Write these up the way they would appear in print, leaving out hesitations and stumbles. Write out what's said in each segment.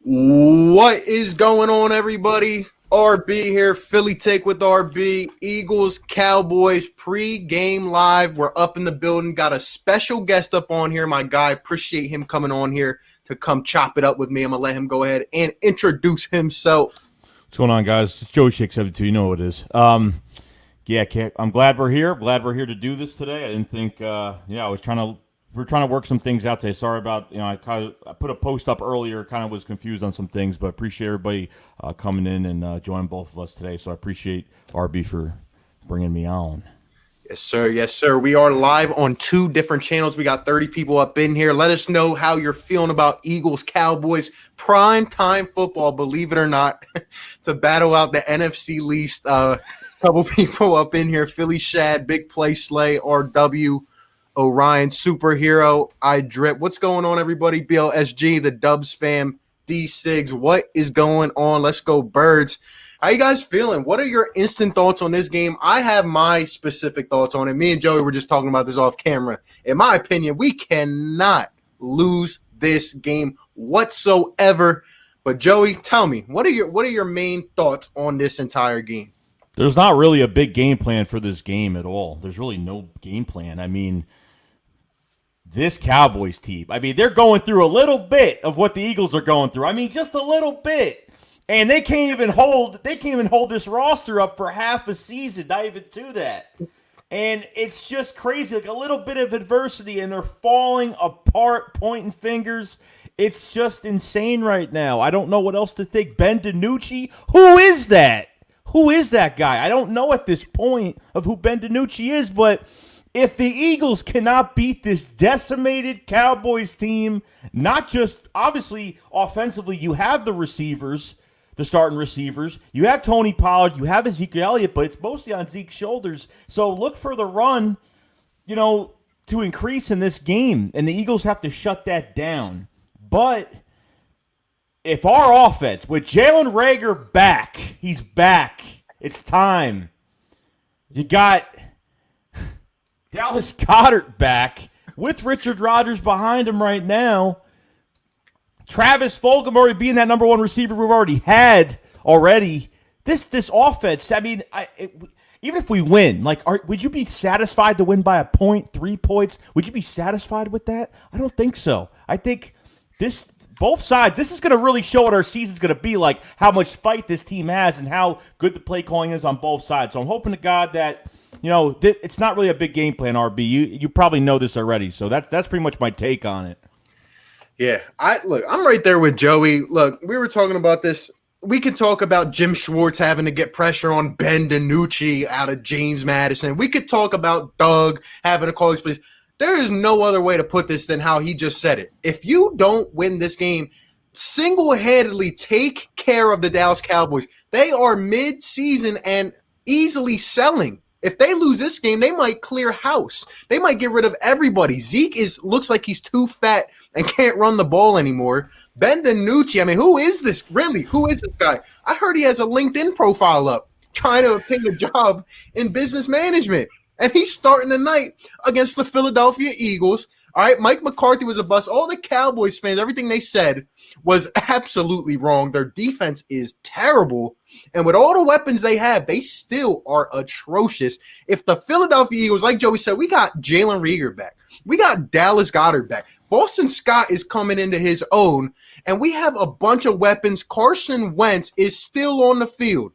What is going on, everybody? RB here, Philly Take with RB. Eagles, Cowboys, pre-game live. We're up in the building. Got a special guest up on here, my guy. Appreciate him coming on here to come chop it up with me. I'm going to let him go ahead and introduce himself. What's going on, guys? It's Joeyshakes 72. You know what it is. I'm glad we're here. Glad we're here to do this today. I didn't think, we're trying to work some things out today. Sorry about, I put a post up earlier, kind of was confused on some things, but appreciate everybody coming in and joining both of us today. So I appreciate RB for bringing me on. Yes, sir. Yes, sir. We are live on 2 different channels. We got 30 people up in here. Let us know how you're feeling about Eagles, Cowboys, prime time football, believe it or not, to battle out the NFC least. Couple people up in here. Philly Shad, Big Play Slay, RW, Orion, Superhero, I Drip. What's going on, everybody? BLSG, the Dubs fam, D Sigs. What is going on? Let's go, Birds. How you guys feeling? What are your instant thoughts on this game? I have my specific thoughts on it. Me and Joey were just talking about this off camera. In my opinion, we cannot lose this game whatsoever. But Joey, tell me, what are your main thoughts on this entire game? There's not really a big game plan for this game at all. There's really no game plan. I mean, this Cowboys team, they're going through a little bit of what the Eagles are going through. Just a little bit. And they can't even hold this roster up for half a season, not even to that. And it's just crazy, like a little bit of adversity, and they're falling apart, pointing fingers. It's just insane right now. I don't know what else to think. Ben DiNucci, who is that? Who is that guy? I don't know at this point of who Ben DiNucci is, but if the Eagles cannot beat this decimated Cowboys team, not just, obviously, offensively, you have the receivers, the starting receivers. You have Tony Pollard. You have Ezekiel Elliott, but it's mostly on Zeke's shoulders. So look for the run, to increase in this game, and the Eagles have to shut that down. But if our offense, with Jalen Reagor back, he's back. It's time. You got Dallas Goedert back with Richard Rodgers behind him right now. Travis Fulgham already being that number 1 receiver we've already had already. This offense, even if we win, would you be satisfied to win by a point, 3 points? Would you be satisfied with that? I don't think so. I think both sides, this is going to really show what our season's going to be like, how much fight this team has and how good the play calling is on both sides. So I'm hoping to God that, it's not really a big game plan, RB. You probably know this already. So that's pretty much my take on it. Yeah, I'm right there with Joey. Look, we were talking about this. We could talk about Jim Schwartz having to get pressure on Ben DiNucci out of James Madison. We could talk about Doug having to call these plays. There is no other way to put this than how he just said it. If you don't win this game, single-handedly take care of the Dallas Cowboys. They are mid-season and easily selling. If they lose this game, they might clear house. They might get rid of everybody. Zeke looks like he's too fat and can't run the ball anymore. Ben DiNucci, who is this really? Who is this guy? I heard he has a LinkedIn profile up trying to obtain a job in business management. And he's starting tonight against the Philadelphia Eagles. All right, Mike McCarthy was a bust. All the Cowboys fans, everything they said was absolutely wrong. Their defense is terrible. And with all the weapons they have, they still are atrocious. If the Philadelphia Eagles, like Joey said, we got Jalen Reagor back. We got Dallas Goedert back. Boston Scott is coming into his own. And we have a bunch of weapons. Carson Wentz is still on the field.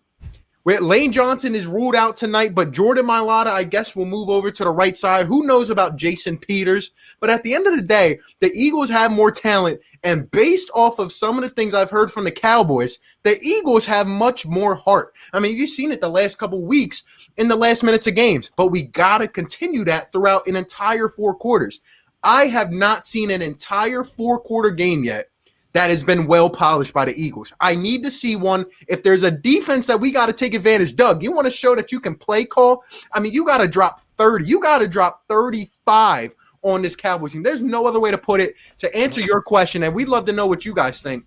Lane Johnson is ruled out tonight, but Jordan Mailata, I guess, will move over to the right side. Who knows about Jason Peters? But at the end of the day, the Eagles have more talent, and based off of some of the things I've heard from the Cowboys, the Eagles have much more heart. You've seen it the last couple weeks in the last minutes of games, but we got to continue that throughout an entire 4 quarters. I have not seen an entire 4-quarter game yet that has been well polished by the Eagles. I need to see one. If there's a defense that we got to take advantage, Doug, you want to show that you can play call? You got to drop 30. You got to drop 35 on this Cowboys team. There's no other way to put it to answer your question, and we'd love to know what you guys think.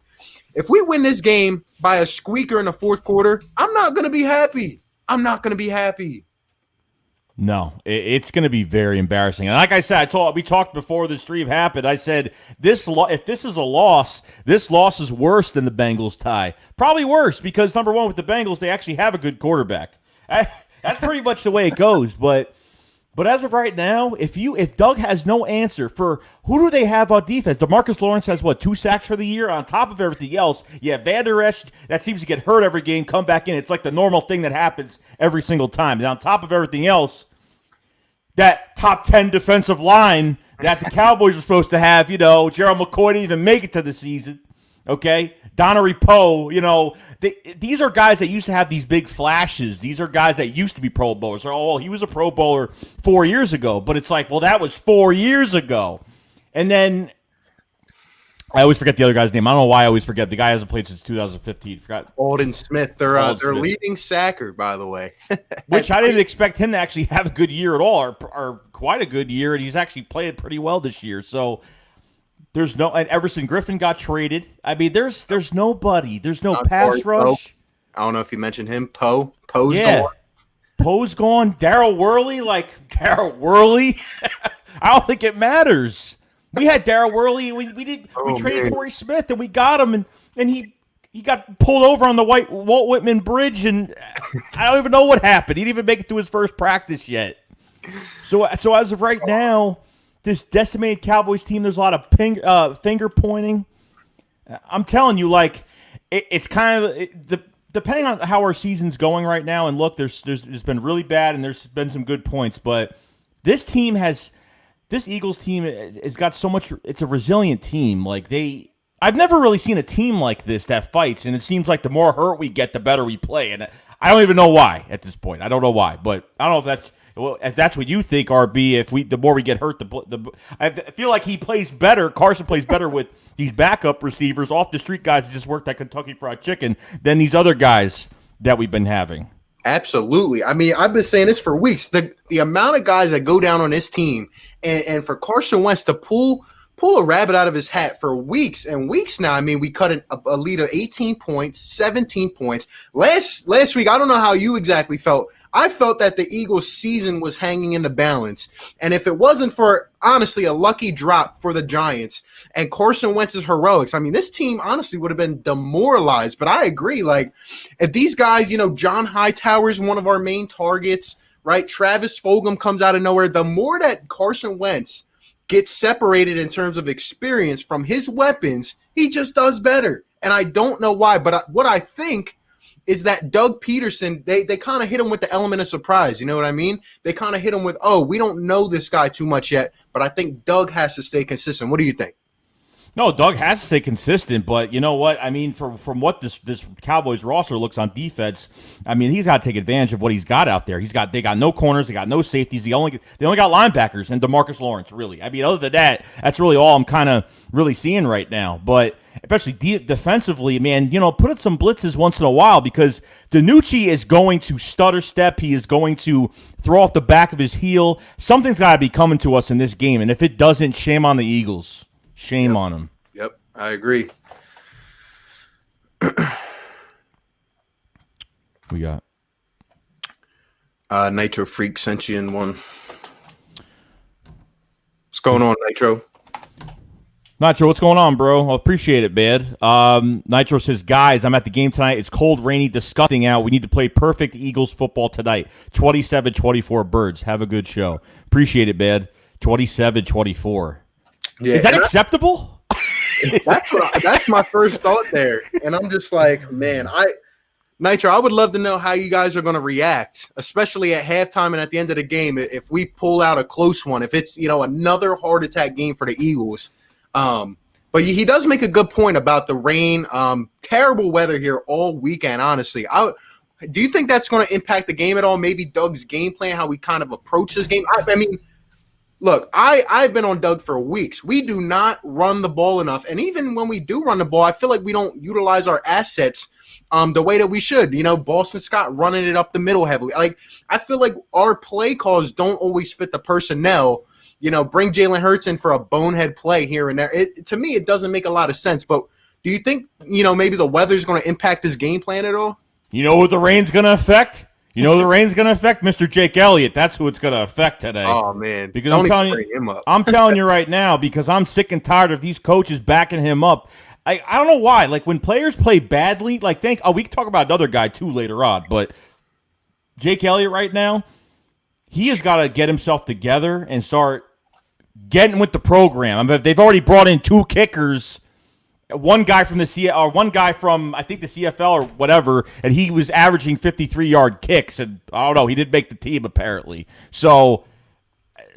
If we win this game by a squeaker in the 4th quarter, I'm not going to be happy. I'm not going to be happy. No, it's going to be very embarrassing. And like I said, we talked before the stream happened. I said if this is a loss, this loss is worse than the Bengals tie. Probably worse because number one with the Bengals, they actually have a good quarterback. That's pretty much the way it goes. But as of right now, if Doug has no answer for who do they have on defense, DeMarcus Lawrence has 2 sacks for the year. On top of everything else, you have Van Der Esch that seems to get hurt every game, come back in. It's like the normal thing that happens every single time. And on top of everything else, that top 10 defensive line that the Cowboys are supposed to have, Gerald McCoy didn't even make it to the season. Okay, Donnery Poe, these are guys that used to have these big flashes. These are guys that used to be Pro Bowlers. Oh, he was a Pro Bowler 4 years ago, but it's like, well, that was 4 years ago. And then I always forget the other guy's name. I don't know why I always forget. The guy hasn't played since 2015. Forgot. Alden Smith, their leading sacker, by the way. Which I didn't expect him to actually have a good year at all, or quite a good year, and he's actually played pretty well this year. So there's no, and Everson Griffin got traded. I mean, there's nobody. There's no pass rush. I don't know if you mentioned him. Poe's gone. Poe's gone. Darryl Worley, I don't think it matters. We had Darryl Worley. We traded Torrey Smith, and we got him, and he got pulled over on the Walt Whitman Bridge, and I don't even know what happened. He didn't even make it to his first practice yet. So as of right now, this decimated Cowboys team, there's a lot of finger pointing. I'm telling you, it's kind of depending on how our season's going right now. And look, there's been really bad, and there's been some good points, but this Eagles team has got so much. It's a resilient team. I've never really seen a team like this that fights, and it seems like the more hurt we get, the better we play. And I don't even know why at this point. I don't know why, but I don't know if that's what you think, RB. The more we get hurt, I feel like he plays better. Carson plays better with these backup receivers, off the street guys that just worked at Kentucky Fried Chicken than these other guys that we've been having. Absolutely. I mean, I've been saying this for weeks. The amount of guys that go down on this team, and for Carson Wentz to pull a rabbit out of his hat for weeks and weeks now. I mean, we cut a lead of 18 points, 17 points. Last week, I don't know how you exactly felt. I felt that the Eagles' season was hanging in the balance. And if it wasn't for, honestly, a lucky drop for the Giants and Carson Wentz's heroics, I mean, this team honestly would have been demoralized. But I agree. If these guys, John Hightower is one of our main targets, right? Travis Fulgham comes out of nowhere. The more that Carson Wentz gets separated in terms of experience from his weapons, he just does better. And I don't know why, but what I think is that Doug Peterson, they kind of hit him with the element of surprise. You know what I mean? They kind of hit him with, we don't know this guy too much yet, but I think Doug has to stay consistent. What do you think? No, Doug has to stay consistent, but you know what? I mean, from what this Cowboys roster looks on defense, I mean, he's got to take advantage of what he's got out there. They got no corners, they got no safeties. They only got linebackers and DeMarcus Lawrence, really. I mean, other than that, that's really all I'm kind of really seeing right now. But especially defensively, man, put in some blitzes once in a while because DiNucci is going to stutter step. He is going to throw off the back of his heel. Something's got to be coming to us in this game, and if it doesn't, shame on the Eagles. Shame on him. Yep, I agree. We got Nitro Freak sent you in one. What's going on, Nitro? Nitro, what's going on, bro? I appreciate it, man. Nitro says, guys, I'm at the game tonight. It's cold, rainy, disgusting out. We need to play perfect Eagles football tonight. 27-24 Birds. Have a good show. Appreciate it, man. 27-24. Yeah, is that acceptable? That's my first thought there. And I'm just like, man, Nitro, I would love to know how you guys are going to react, especially at halftime and at the end of the game, if we pull out a close one, if it's, another heart attack game for the Eagles. But he does make a good point about the rain. Terrible weather here all weekend, honestly. Do you think that's going to impact the game at all? Maybe Doug's game plan, how we kind of approach this game? I mean, look, I've been on Doug for weeks. We do not run the ball enough. And even when we do run the ball, I feel like we don't utilize our assets the way that we should. Boston Scott running it up the middle heavily. I feel like our play calls don't always fit the personnel. Bring Jalen Hurts in for a bonehead play here and there. To me, it doesn't make a lot of sense. But do you think, maybe the weather's going to impact this game plan at all? You know what the rain's going to affect? You know the rain's going to affect Mr. Jake Elliott. That's who it's going to affect today. Oh man, because don't even bring him up. I'm telling you right now, because I'm sick and tired of these coaches backing him up. I don't know why. Like when players play badly, like we can talk about another guy too later on, but Jake Elliott right now, he has got to get himself together and start getting with the program. I mean, they've already brought in 2 kickers. One guy from one guy from I think the CFL or whatever, and he was averaging 53-yard kicks, and I don't know, he didn't make the team apparently. So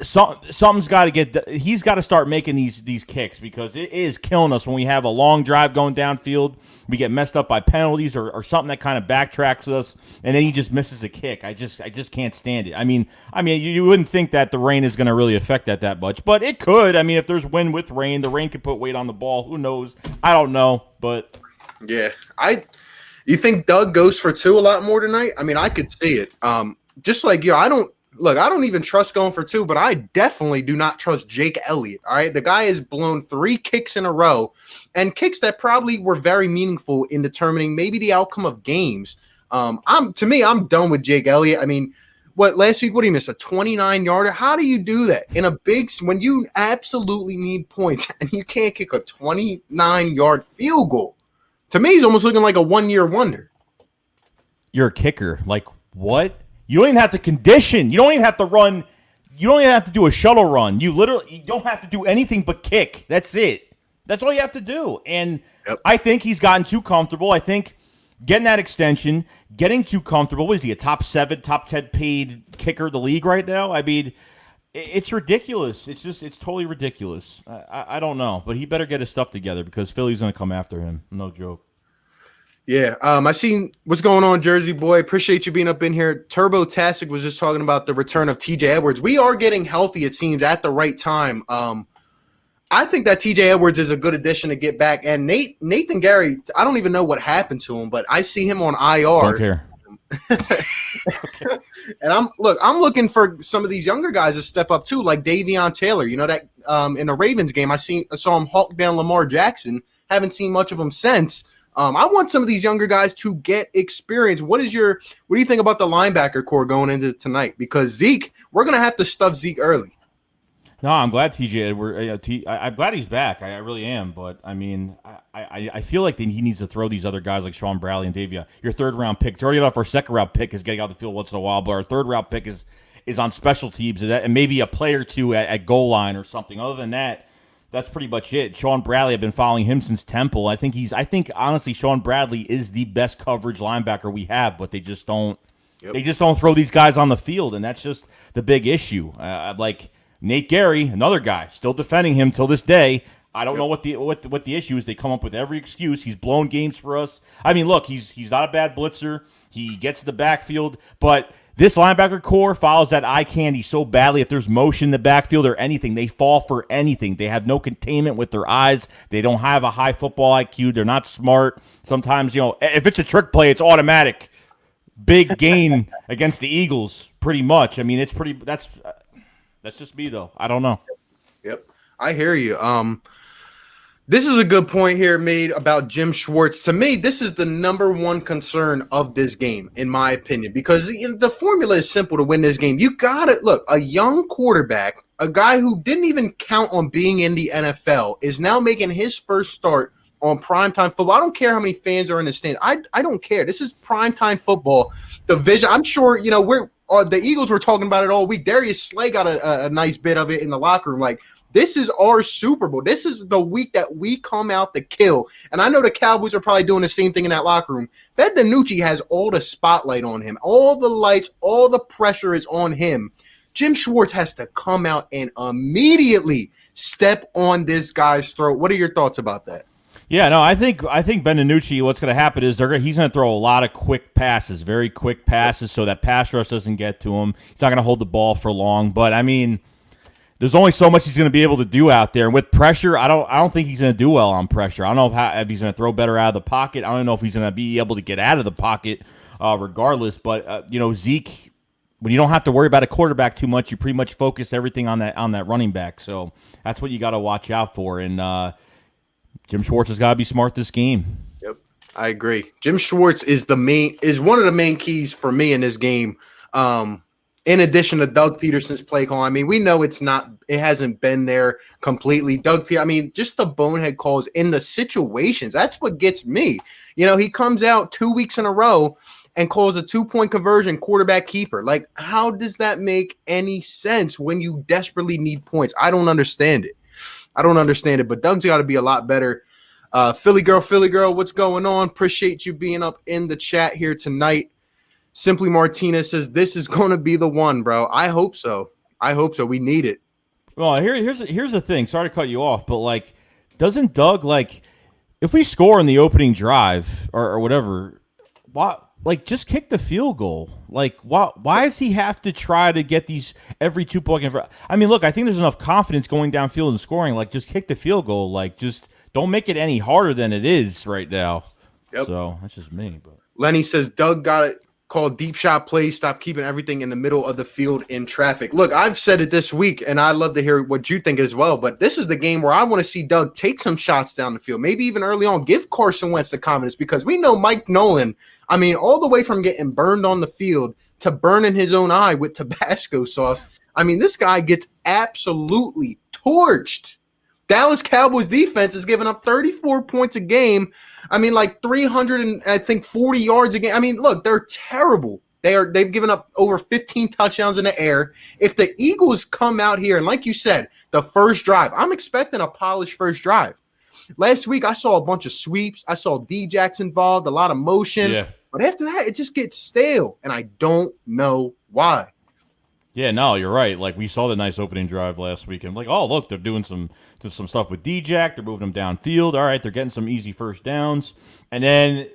something's got to get. He's got to start making these kicks because it is killing us when we have a long drive going downfield. We get messed up by penalties or something that kind of backtracks us, and then he just misses a kick. I just can't stand it. I mean, you wouldn't think that the rain is going to really affect that much, but it could. I mean, if there's wind with rain, the rain could put weight on the ball. Who knows? I don't know, but yeah, you think Doug goes for 2 a lot more tonight? I mean, I could see it. Just like you, I don't even trust going for 2, but I definitely do not trust Jake Elliott. All right. The guy has blown 3 kicks in a row and kicks that probably were very meaningful in determining maybe the outcome of games. I'm done with Jake Elliott. I mean, last week, what did he miss? A 29-yarder? How do you do that in a when you absolutely need points and you can't kick a 29-yard field goal? To me, he's almost looking like a 1-year wonder. You're a kicker. Like what? You don't even have to condition. You don't even have to run. You don't even have to do a shuttle run. You don't have to do anything but kick. That's it. That's all you have to do. And yep. I think he's gotten too comfortable. I think getting that extension, getting too comfortable. Is he a top 7, top 10 paid kicker of the league right now? I mean, it's ridiculous. It's totally ridiculous. I don't know. But he better get his stuff together because Philly's going to come after him. No joke. Yeah, I seen what's going on, Jersey boy. Appreciate you being up in here. Turbo Tastic was just talking about the return of TJ Edwards. We are getting healthy, it seems, at the right time. I think that TJ Edwards is a good addition to get back. And Nathan Gary, I don't even know what happened to him, but I see him on IR. Don't care. And I'm looking for some of these younger guys to step up too, like Davion Taylor. You know that in the Ravens game, I saw him hawk down Lamar Jackson. Haven't seen much of him since. I want some of these younger guys to get experience. What do you think about the linebacker core going into tonight? Because Zeke, we're going to have to stuff Zeke early. No, I'm glad TJ Edwards. I'm glad he's back. I really am. But I mean, I feel like he needs to throw these other guys like Sean Bradley and Davia. Your 3rd round pick. It's already off our 2nd round pick is getting out the field once in a while, but our 3rd round pick is on special teams and maybe a play or 2 at goal line or something. Other than that, that's pretty much it. Sean Bradley, I've been following him since Temple. I think honestly, Sean Bradley is the best coverage linebacker we have, but they just don't. Yep. They just don't throw these guys on the field, and that's just the big issue. Like Nate Gary, another guy, still defending him till this day. I don't know what the issue is. They come up with every excuse. He's blown games for us. I mean, look, he's not a bad blitzer. He gets to the backfield, but this linebacker core follows that eye candy so badly. If there's motion in the backfield or anything, they fall for anything. They have no containment with their eyes. They don't have a high football IQ. They're not smart. Sometimes, if it's a trick play, it's automatic. Big gain against the Eagles, pretty much. I mean, that's just me, though. I don't know. Yep. I hear you. This is a good point here made about Jim Schwartz. To me, this is the number one concern of this game, in my opinion, because the formula is simple to win this game. You got to look, a young quarterback, a guy who didn't even count on being in the NFL, is now making his first start on primetime football. I don't care how many fans are in the stands. I don't care. This is primetime football. The vision, I'm sure, the Eagles were talking about it all week. Darius Slay got a nice bit of it in the locker room. Like, this is our Super Bowl. This is the week that we come out to kill. And I know the Cowboys are probably doing the same thing in that locker room. Ben DiNucci has all the spotlight on him. All the lights, all the pressure is on him. Jim Schwartz has to come out and immediately step on this guy's throat. What are your thoughts about that? Yeah, no, I think Ben DiNucci, what's going to happen is he's going to throw a lot of quick passes, very quick passes, so that pass rush doesn't get to him. He's not going to hold the ball for long. But, I mean, there's only so much he's going to be able to do out there. And with pressure, I don't think he's going to do well on pressure. I don't know if he's going to throw better out of the pocket. I don't know if he's going to be able to get out of the pocket regardless. But, Zeke, when you don't have to worry about a quarterback too much, you pretty much focus everything on that running back. So that's what you got to watch out for. And Jim Schwartz has got to be smart this game. Yep. I agree. Jim Schwartz is one of the main keys for me in this game. In addition to Doug Peterson's play call, I mean, we know it hasn't been there completely. Just the bonehead calls in the situations. That's what gets me. He comes out 2 weeks in a row and calls a 2-point conversion quarterback keeper. Like, how does that make any sense when you desperately need points? I don't understand it. But Doug's got to be a lot better. Philly girl, what's going on? Appreciate you being up in the chat here tonight. Simply Martinez says, this is going to be the one, bro. I hope so. We need it. Well, here's the thing. Sorry to cut you off, but, like, doesn't Doug, like, if we score in the opening drive or whatever, why, like, just kick the field goal? Like, why does he have to try to get these every 2-point? I mean, look, I think there's enough confidence going downfield and scoring. Like, just kick the field goal. Like, just don't make it any harder than it is right now. Yep. So that's just me. But Lenny says Doug got it called deep shot plays. Stop keeping everything in the middle of the field in traffic. Look, I've said it this week, and I'd love to hear what you think as well. But this is the game where I want to see Doug take some shots down the field, maybe even early on. Give Carson Wentz the confidence, because we know Mike Nolan, I mean, all the way from getting burned on the field to burning his own eye with Tabasco sauce. I mean, this guy gets absolutely torched. Dallas Cowboys defense is giving up 34 points a game. I mean, like 340 yards a game. I mean, look, they're terrible. They've given up over 15 touchdowns in the air. If the Eagles come out here, and like you said, the first drive, I'm expecting a polished first drive. Last week, I saw a bunch of sweeps. I saw D-Jacks involved, a lot of motion. Yeah. But after that, it just gets stale, and I don't know why. Yeah, no, you're right. Like, we saw the nice opening drive last week, and like, oh, look, they're doing some stuff with D-Jack. They're moving them downfield. All right, they're getting some easy first downs. And then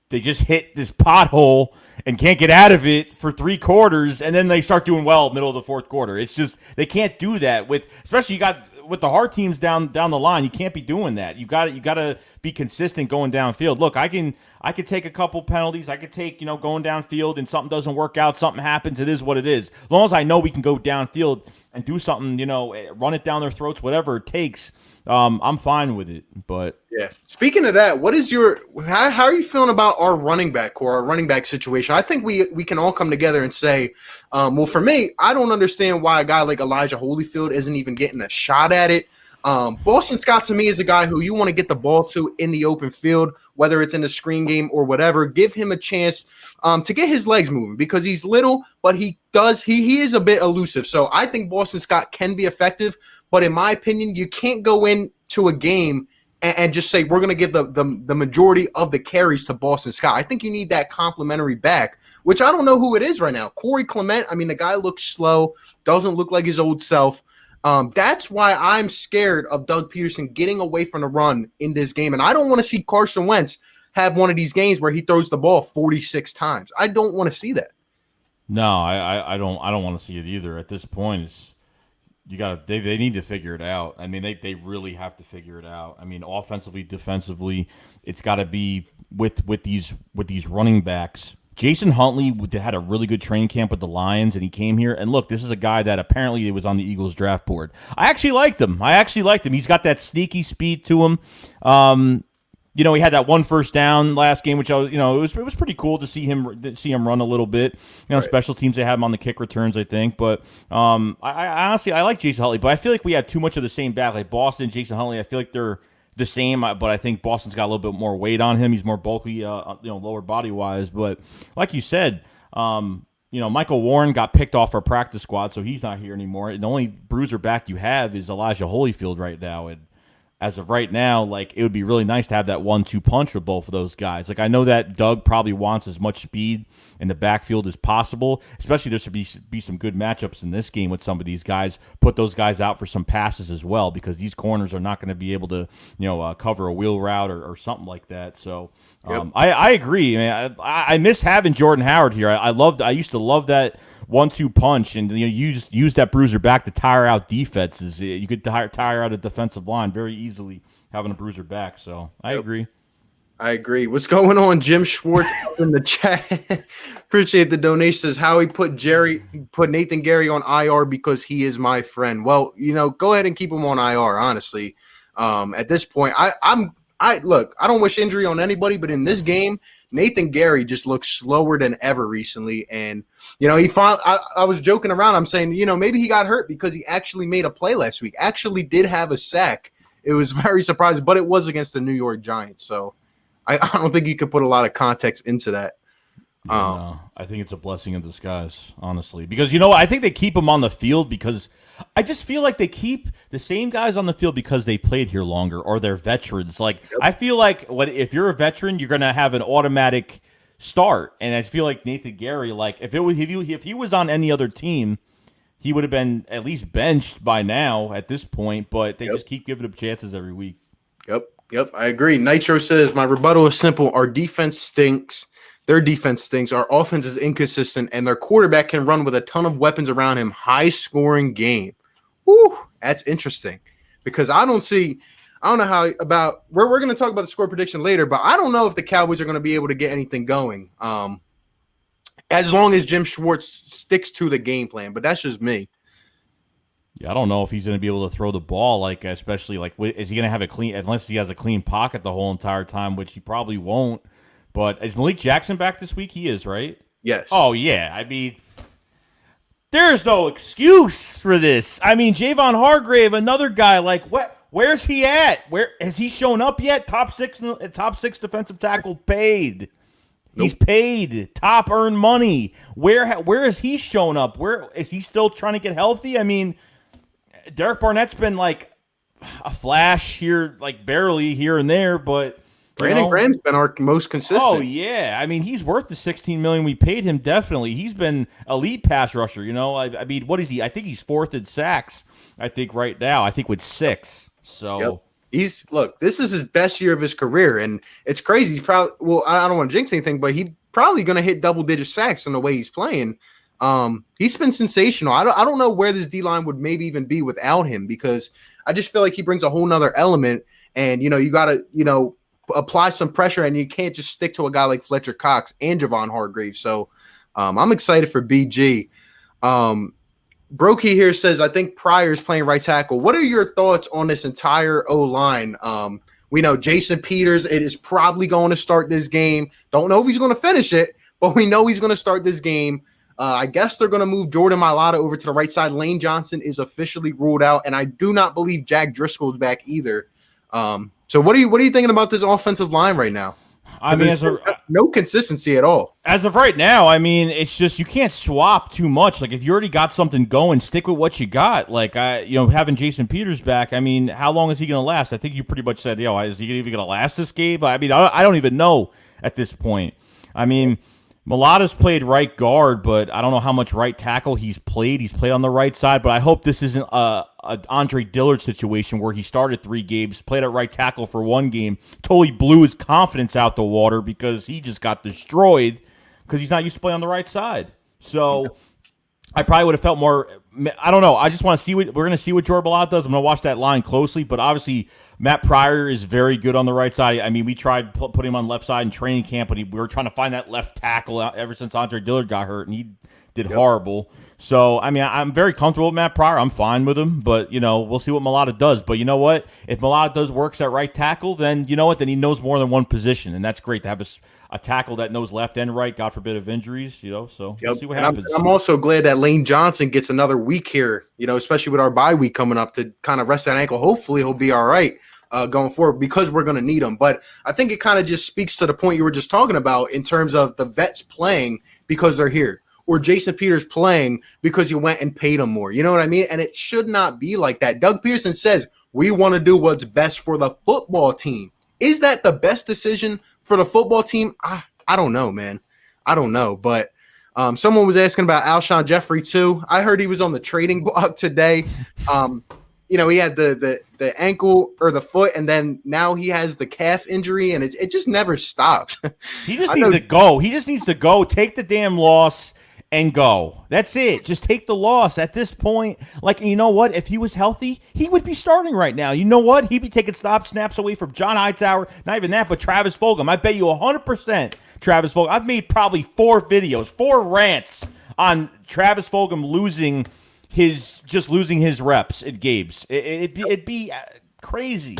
they just hit this pothole and can't get out of it for 3 quarters, and then they start doing well middle of the fourth quarter. It's just they can't do that especially with the hard teams down the line. You can't be doing that. You got to be consistent going downfield. Look, I could take a couple penalties. I could take, going downfield and something doesn't work out, something happens, it is what it is. As long as I know we can go downfield and do something, run it down their throats, whatever it takes, I'm fine with it. But yeah. Speaking of that, how are you feeling about our running back core, our running back situation? I think we can all come together and say, well, for me, I don't understand why a guy like Elijah Holyfield isn't even getting a shot at it. Boston Scott, to me, is a guy who you want to get the ball to in the open field, whether it's in the screen game or whatever. Give him a chance to get his legs moving, because he's little, but he is a bit elusive. So I think Boston Scott can be effective, but in my opinion, you can't go into a game and just say we're going to give the majority of the carries to Boston Scott. I think you need that complimentary back, which I don't know who it is right now. Corey Clement, I mean, the guy looks slow, doesn't look like his old self. That's why I'm scared of Doug Peterson getting away from the run in this game. And I don't want to see Carson Wentz have one of these games where he throws the ball 46 times. I don't want to see that. No, I don't want to see it either. At this point, they need to figure it out. I mean, they really have to figure it out. I mean, offensively, defensively, it's got to be with these running backs. Jason Huntley had a really good training camp with the Lions, and he came here. And look, this is a guy that apparently was on the Eagles draft board. I actually liked him. He's got that sneaky speed to him. He had that one first down last game, which it was pretty cool to see him run a little bit. Right. Special teams, they have him on the kick returns, I think. But I honestly like Jason Huntley, but I feel like we have too much of the same back. Like Boston and Jason Huntley, I feel like they're the same, but I think Boston's got a little bit more weight on him. He's more bulky, lower body wise. But like you said, Michael Warren got picked off our practice squad, so he's not here anymore. The only bruiser back you have is Elijah Holyfield right now, and as of right now, like, it would be really nice to have that 1-2 punch with both of those guys. Like, I know that Doug probably wants as much speed in the backfield as possible, especially there should be some good matchups in this game with some of these guys. Put those guys out for some passes as well, because these corners are not going to be able to, cover a wheel route or something like that. So yep. I agree. I miss having Jordan Howard here. I used to love that 1-2 punch, and use that bruiser back to tire out defenses. You could tire out a defensive line very easily having a bruiser back. So I agree. What's going on, Jim Schwartz in the chat? Appreciate the donation. Says Howie put Nathan Gary on IR because he is my friend. Well, go ahead and keep him on IR. Honestly, at this point, I don't wish injury on anybody, but in this game, Nathan Gary just looks slower than ever recently. And, I was joking around. I'm saying, maybe he got hurt because he actually made a play last week, actually did have a sack. It was very surprising, but it was against the New York Giants. So I don't think you could put a lot of context into that. No, I think it's a blessing in disguise, honestly. Because, I think they keep him on the field because I just feel like they keep the same guys on the field because they played here longer or they're veterans. Like, yep. I feel like if you're a veteran, you're going to have an automatic start. And I feel like Nathan Gary, like, if he was on any other team, he would have been at least benched by now at this point. But they just keep giving him chances every week. Yep, I agree. Nitro says, my rebuttal is simple. Our defense stinks. Their defense stinks. Our offense is inconsistent, and their quarterback can run with a ton of weapons around him. High-scoring game. Whew, that's interesting because I don't know how about – we're going to talk about the score prediction later, but I don't know if the Cowboys are going to be able to get anything going as long as Jim Schwartz sticks to the game plan, but that's just me. Yeah, I don't know if he's going to be able to throw the ball, especially is he going to have a clean – unless he has a clean pocket the whole entire time, which he probably won't. But is Malik Jackson back this week? He is, right? Yes. Oh, yeah. I mean, there's no excuse for this. I mean, Javon Hargrave, another guy, where's he at? Where has he shown up yet? Top six defensive tackle paid. Nope. He's paid. Top earned money. Where is he shown up? Where is he still trying to get healthy? I mean, Derek Barnett's been like a flash here, barely here and there, but Brandon Graham's been our most consistent. Oh yeah, I mean he's worth the $16 million we paid him. Definitely, he's been elite pass rusher. I mean, what is he? I think he's fourth in sacks. I think right now. I think with 6. So this is his best year of his career, and it's crazy. He's probably I don't want to jinx anything, but he's probably going to hit double-digit sacks in the way he's playing. He's been sensational. I don't know where this D-line would maybe even be without him because I just feel like he brings a whole nother element, and you got to apply some pressure, and you can't just stick to a guy like Fletcher Cox and Javon Hargrave. So I'm excited for BG. Brokey here says, I think Pryor's playing right tackle. What are your thoughts on this entire O-line? We know Jason Peters, it is probably going to start this game. Don't know if he's going to finish it, but we know he's going to start this game. I guess they're going to move Jordan Mailata over to the right side. Lane Johnson is officially ruled out, and I do not believe Jack Driscoll is back either. So what are you thinking about this offensive line right now? I mean, no consistency at all. As of right now, I mean, it's just you can't swap too much. If you already got something going, stick with what you got. Having Jason Peters back, I mean, how long is he going to last? I think you pretty much said, is he even going to last this game? I mean, I don't even know at this point. I mean, Malata's played right guard, but I don't know how much right tackle he's played. He's played on the right side, but I hope this isn't a Andre Dillard situation where he started 3 games, played at right tackle for 1 game, totally blew his confidence out the water because he just got destroyed because he's not used to playing on the right side. So I probably would have felt more. I don't know. I just want to see we're going to see what Jordan Mailata does. I'm going to watch that line closely, but obviously Matt Pryor is very good on the right side. I mean, we tried putting him on left side in training camp, but we were trying to find that left tackle ever since Andre Dillard got hurt, and he did horrible. So, I mean, I'm very comfortable with Matt Pryor. I'm fine with him, but, we'll see what Mailata does. But you know what? If Mailata works at right tackle, then you know what? Then he knows more than one position, and that's great to have a tackle that knows left and right, God forbid of injuries, so we'll see what happens. I'm also glad that Lane Johnson gets another week here, especially with our bye week coming up to kind of rest that ankle. Hopefully he'll be all right going forward because we're going to need him. But I think it kind of just speaks to the point you were just talking about in terms of the vets playing because they're here. Or Jason Peters playing because you went and paid him more. You know what I mean? And it should not be like that. Doug Peterson says, we want to do what's best for the football team. Is that the best decision for the football team? I don't know, man. I don't know. But someone was asking about Alshon Jeffrey, too. I heard he was on the trading block today. He had the ankle or the foot, and then now he has the calf injury, and it just never stops. He just needs to go. He just needs to go, take the damn loss, and go. That's it. Just take the loss at this point. You know what? If he was healthy, he would be starting right now. You know what? He'd be taking snaps away from John Hightower. Not even that, but Travis Fulgham. I bet you 100% Travis Fulgham. I've made probably 4 videos, 4 rants on Travis Fulgham losing his reps at Gabe's. It'd be crazy.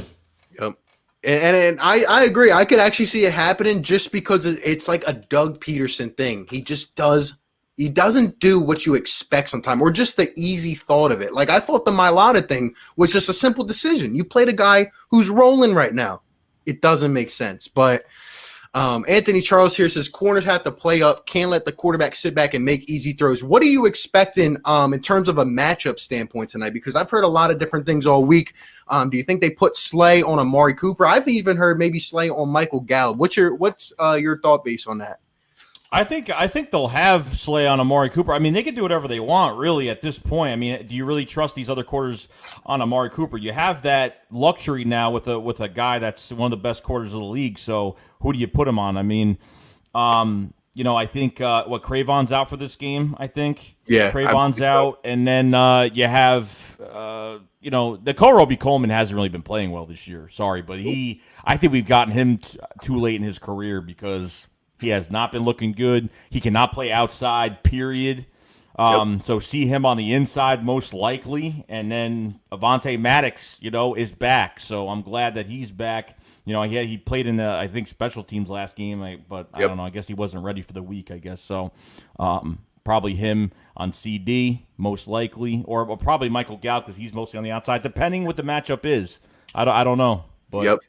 Yep. And I agree. I could actually see it happening just because it's like a Doug Peterson thing. He doesn't do what you expect sometimes, or just the easy thought of it. Like I thought the Mailata thing was just a simple decision. You played a guy who's rolling right now. It doesn't make sense. But Anthony Charles here says corners have to play up, can't let the quarterback sit back and make easy throws. What are you expecting in terms of a matchup standpoint tonight? Because I've heard a lot of different things all week. Do you think they put Slay on Amari Cooper? I've even heard maybe Slay on Michael Gallup. What's your thought base on that? I think they'll have Slay on Amari Cooper. I mean, they can do whatever they want, really, at this point. I mean, do you really trust these other quarters on Amari Cooper? You have that luxury now with a guy that's one of the best quarters of the league. So who do you put him on? I mean, I think Cravon's out for this game. I think Cravon's out, and then you have Nicole Roby-Coleman hasn't really been playing well this year. Sorry, but I think we've gotten him too late in his career because he has not been looking good. He cannot play outside, period. So see him on the inside most likely. And then Avonte Maddox, is back. So I'm glad that he's back. He played in the, I think, special teams last game, but I don't know. I guess he wasn't ready for the week, I guess. So probably him on CD, most likely. Or probably Michael Gallup because he's mostly on the outside, depending what the matchup is. I don't know. But Yep.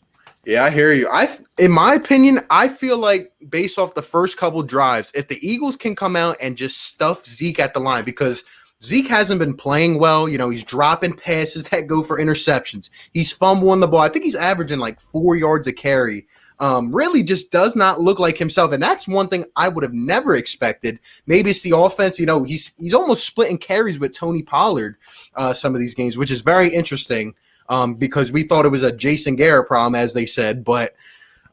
Yeah, I hear you. In my opinion, I feel like based off the first couple drives, if the Eagles can come out and just stuff Zeke at the line, because Zeke hasn't been playing well. He's dropping passes that go for interceptions. He's fumbling the ball. I think he's averaging like 4 yards a carry. Really just does not look like himself. And that's one thing I would have never expected. Maybe it's the offense. He's almost splitting carries with Tony Pollard some of these games, which is very interesting. Because we thought it was a Jason Garrett problem, as they said. But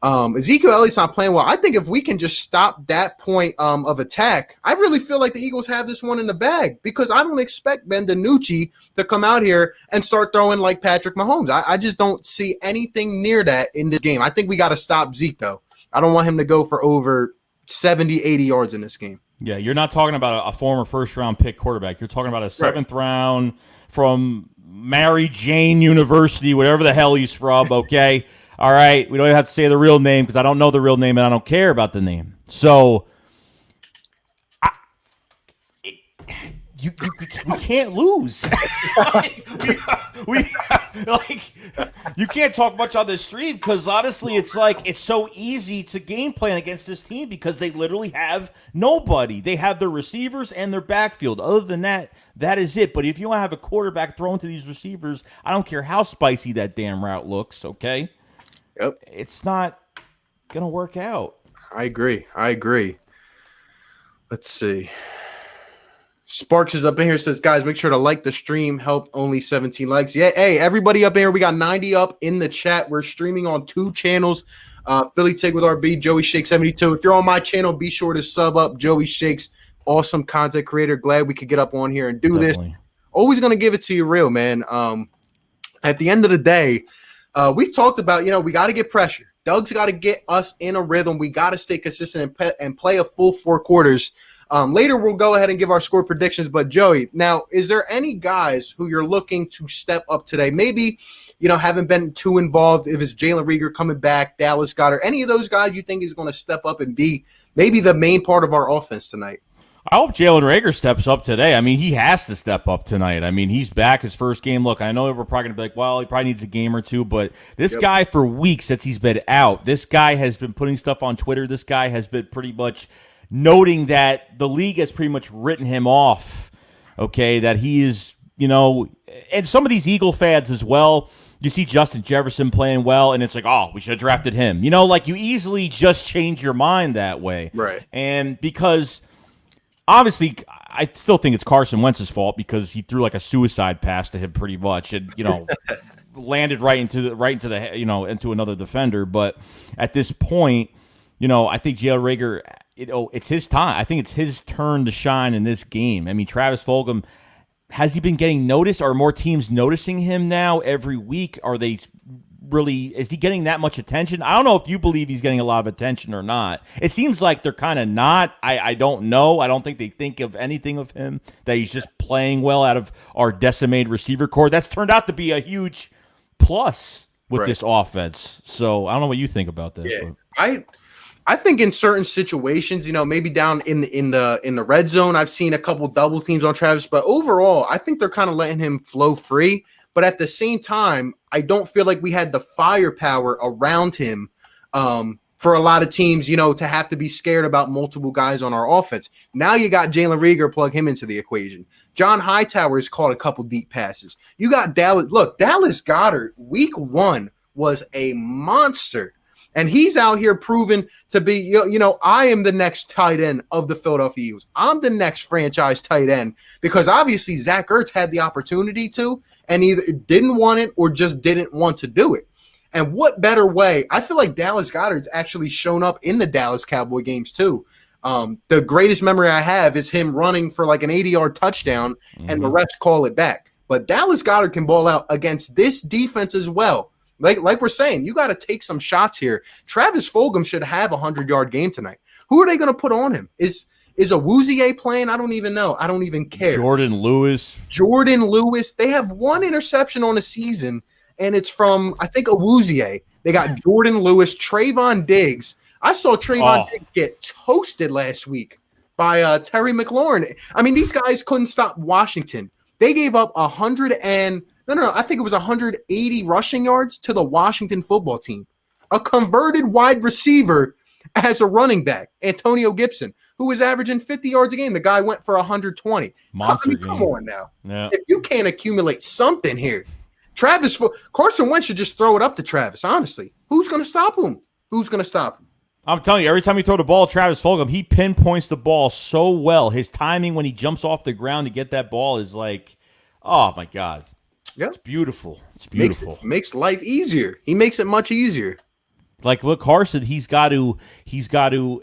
Ezekiel Elliott's not playing well. I think if we can just stop that point of attack, I really feel like the Eagles have this one in the bag because I don't expect Ben DiNucci to come out here and start throwing like Patrick Mahomes. I just don't see anything near that in this game. I think we got to stop Zeke, though. I don't want him to go for over 70, 80 yards in this game. Yeah, you're not talking about a former first-round pick quarterback. You're talking about a seventh round from Mary Jane University, whatever the hell he's from, okay? All right, we don't even have to say the real name because I don't know the real name and I don't care about the name. So, we can't lose. You can't talk much on this stream because honestly, it's so easy to game plan against this team because they literally have nobody. They have their receivers and their backfield. Other than that, that is it. But if you want to have a quarterback thrown to these receivers, I don't care how spicy that damn route looks. Okay, yep, it's not gonna work out. I agree. Let's see. Sparks is up in here, says, guys, make sure to like the stream. Help only 17 likes. Yeah, hey, everybody up in here. We got 90 up in the chat. We're streaming on 2 channels. Philly Take with RB, Joeyshakes 72. If you're on my channel, be sure to sub up Joeyshakes. Awesome content creator. Glad we could get up on here and do this. Always going to give it to you real, man. At the end of the day, we've talked about, we got to get pressure. Doug's got to get us in a rhythm. We got to stay consistent and play a full 4 quarters. Later, we'll go ahead and give our score predictions. But, Joey, now, is there any guys who you're looking to step up today? Maybe, haven't been too involved. If it's Jalen Reagor coming back, Dallas Goedert, any of those guys you think is going to step up and be maybe the main part of our offense tonight? I hope Jalen Reagor steps up today. I mean, he has to step up tonight. I mean, he's back his first game. Look, I know we're probably going to be like, well, he probably needs a game or two, but this guy for weeks since he's been out, this guy has been putting stuff on Twitter. This guy has been pretty much noting that the league has pretty much written him off, okay, that he is, and some of these Eagle fans as well, you see Justin Jefferson playing well, and it's like, oh, we should have drafted him. You easily just change your mind that way. Right. And because obviously I still think it's Carson Wentz's fault because he threw like a suicide pass to him pretty much and, landed right into the into another defender. But at this point, I think Jalen Reagor, it's his time. I think it's his turn to shine in this game. I mean, Travis Fulgham, has he been getting noticed? Are more teams noticing him now every week? Are they really, is he getting that much attention? I don't know if you believe he's getting a lot of attention or not. It seems like they're kind of not. I don't know. I don't think they think of anything of him, that he's just playing well out of our decimated receiver core. That's turned out to be a huge plus with Right. this offense. So I don't know what you think about that. Yeah. But. I think in certain situations, maybe down in the red zone, I've seen a couple double teams on Travis, but overall, I think they're kind of letting him flow free. But at the same time, I don't feel like we had the firepower around him for a lot of teams, to have to be scared about multiple guys on our offense. Now you got Jalen Reagor, plug him into the equation. John Hightower's caught a couple deep passes. You got Dallas. Look, Dallas Goedert, week 1 was a monster. And he's out here proving to be, I am the next tight end of the Philadelphia Eagles. I'm the next franchise tight end because obviously Zach Ertz had the opportunity to and either didn't want it or just didn't want to do it. And what better way? I feel like Dallas Goedert's actually shown up in the Dallas Cowboy games too. The greatest memory I have is him running for like an 80-yard touchdown and the refs call it back. But Dallas Goedert can ball out against this defense as well. Like we're saying, you got to take some shots here. Travis Fulgham should have a 100-yard game tonight. Who are they going to put on him? Is Awuzie playing? I don't even know. I don't even care. Jordan Lewis. They have one interception on the season, and it's from, I think, Awuzie. They got Jordan Lewis, Trayvon Diggs. I saw Trayvon Diggs get toasted last week by Terry McLaurin. I mean, these guys couldn't stop Washington. They gave up 180 rushing yards to the Washington football team. A converted wide receiver as a running back, Antonio Gibson, who was averaging 50 yards a game. The guy went for 120. Monster Come on now. Yeah. If you can't accumulate something here, Carson Wentz should just throw it up to Travis, honestly. Who's going to stop him? I'm telling you, every time you throw the ball, Travis Fulgham, he pinpoints the ball so well. His timing when he jumps off the ground to get that ball is like, oh, my God. Yep. It's beautiful. It's beautiful. Makes life easier. He makes it much easier. Like with Carson, he's got to,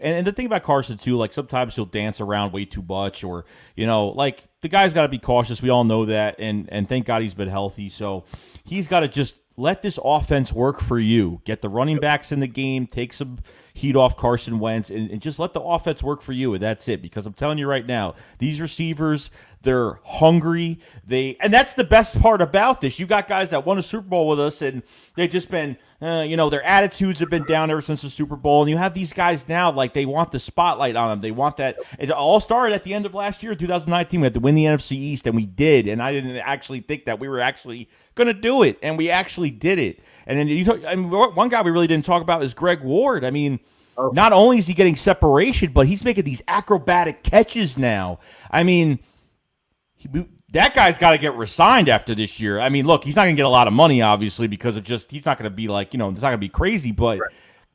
and the thing about Carson too, like sometimes he'll dance around way too much, or like the guy's got to be cautious. We all know that, and thank God he's been healthy. So he's got to just let this offense work for you. Get the running backs in the game, take some heat off Carson Wentz, and just let the offense work for you, and that's it. Because I'm telling you right now, these receivers, they're hungry. And that's the best part about this. You got guys that won a Super Bowl with us, and they've just been, their attitudes have been down ever since the Super Bowl. And you have these guys now, like they want the spotlight on them. They want that. It all started at the end of last year, 2019. We had to win the NFC East, and we did. And I didn't actually think that we were actually going to do it, and we actually did it. And then one guy we really didn't talk about is Greg Ward. I mean, not only is he getting separation, but he's making these acrobatic catches now. I mean, that guy's got to get re-signed after this year. I mean, look, he's not going to get a lot of money, obviously, because he's not going to be like, it's not going to be crazy, but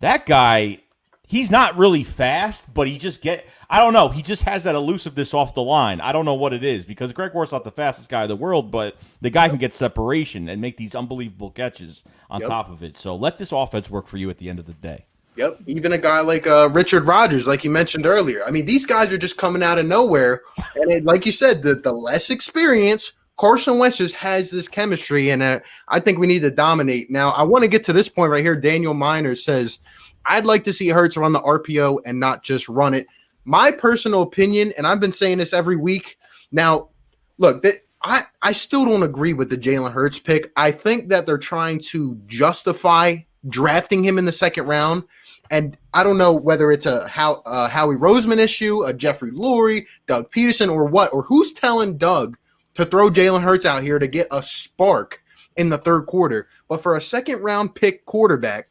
that guy, he's not really fast, but he just has that elusiveness off the line. I don't know what it is, because Greg Ward's not the fastest guy in the world, but the guy can get separation and make these unbelievable catches on top of it. So let this offense work for you at the end of the day. Yep. Even a guy like Richard Rodgers, like you mentioned earlier. I mean, these guys are just coming out of nowhere. And like you said, the less experience, Carson Wentz just has this chemistry, and I think we need to dominate. Now, I want to get to this point right here. Daniel Miner says, I'd like to see Hurts run the RPO and not just run it. My personal opinion, and I've been saying this every week. Now, look, I still don't agree with the Jalen Hurts pick. I think that they're trying to justify drafting him in the second round. And I don't know whether it's a Howie Roseman issue, a Jeffrey Lurie, Doug Peterson, or what, or who's telling Doug to throw Jalen Hurts out here to get a spark in the third quarter. But for a second-round pick quarterback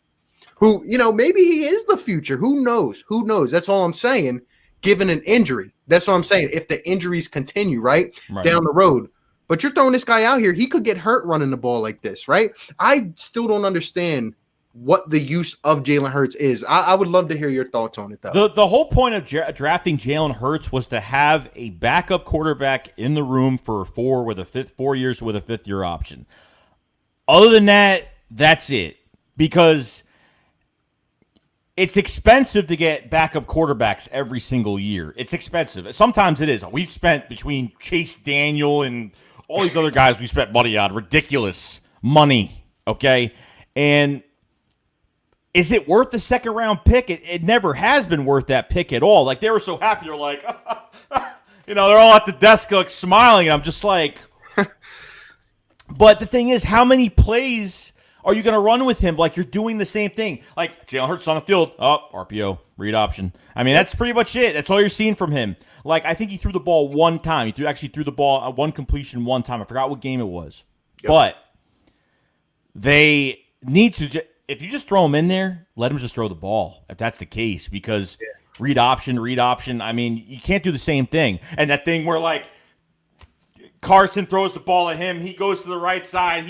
who, maybe he is the future. Who knows? That's all I'm saying, given an injury. That's what I'm saying, if the injuries continue, right, down the road. But you're throwing this guy out here. He could get hurt running the ball like this, right? I still don't understand what the use of Jalen Hurts is. I would love to hear your thoughts on it, though. The whole point of drafting Jalen Hurts was to have a backup quarterback in the room for 4 years with a fifth-year option. Other than that, that's it. Because it's expensive to get backup quarterbacks every single year. It's expensive. Sometimes it is. We've spent between Chase Daniel and all these other guys we spent money on. Ridiculous money, okay? And is it worth the second-round pick? It never has been worth that pick at all. Like, they were so happy. They're like, they're all at the desk like, smiling. And I'm just like, but the thing is, how many plays are you going to run with him like you're doing the same thing? Like Jalen Hurts on the field, RPO, read option. I mean, that's pretty much it. That's all you're seeing from him. Like, I think he threw the ball one time. He actually threw the ball one completion one time. I forgot what game it was. Yep. But they need to if you just throw him in there, let him just throw the ball if that's the case, because read option. I mean, you can't do the same thing. And that thing where, like, Carson throws the ball at him, he goes to the right side,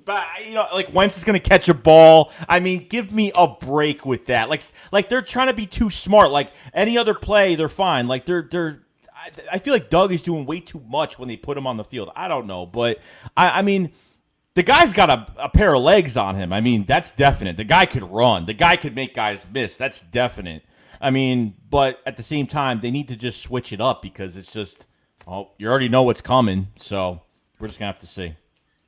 like Wentz is going to catch a ball. I mean, give me a break with that. Like they're trying to be too smart. Like any other play, they're fine. Like I feel like Doug is doing way too much when they put him on the field. I don't know, but I mean, the guy's got a pair of legs on him. I mean, that's definite. The guy could run. The guy could make guys miss. That's definite. I mean, but at the same time, they need to just switch it up, because it's just, you already know what's coming. So we're just going to have to see.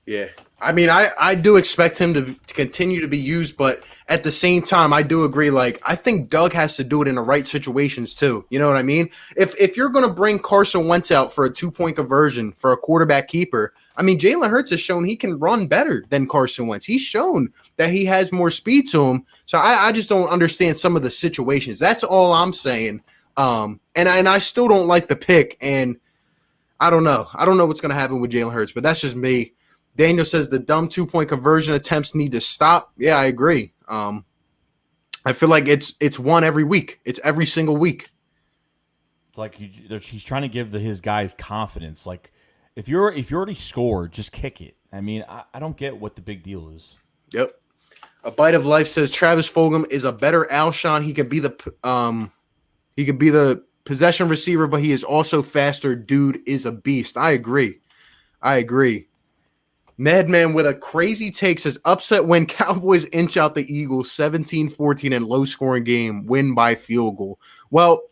Yeah. I mean, I do expect him to continue to be used, but at the same time, I do agree. Like, I think Doug has to do it in the right situations too. You know what I mean? If you're going to bring Carson Wentz out for a 2-point conversion for a quarterback keeper, I mean, Jalen Hurts has shown he can run better than Carson Wentz. He's shown that he has more speed to him. So I just don't understand some of the situations. That's all I'm saying. And I still don't like the pick. And I don't know. I don't know what's going to happen with Jalen Hurts, but that's just me. Daniel says the dumb 2-point conversion attempts need to stop. Yeah, I agree. I feel like it's one every week. It's every single week. It's like he's trying to give his guys confidence. Like, if you already scored, just kick it. I mean, I don't get what the big deal is. Yep. A Bite of Life says Travis Fulgham is a better Alshon. He could be the possession receiver, but he is also faster. Dude is a beast. I agree. Madman with a crazy take says upset win. Cowboys inch out the Eagles 17-14 in low-scoring game. Win by field goal. Well,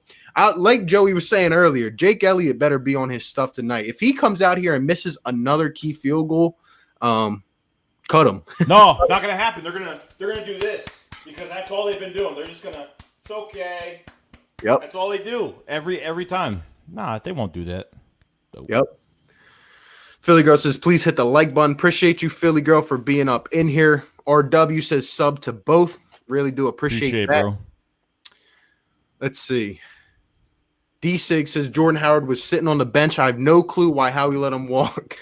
like Joey was saying earlier, Jake Elliott better be on his stuff tonight. If he comes out here and misses another key field goal, cut him. No, not going to happen. They're gonna do this, because that's all they've been doing. They're just gonna. It's okay. Yep. That's all they do every time. Nah, they won't do that. Yep. Philly Girl says, please hit the like button. Appreciate you, Philly Girl, for being up in here. RW says sub to both. Really do appreciate that. Bro. Let's see. D-Sig says Jordan Howard was sitting on the bench. I have no clue why Howie let him walk.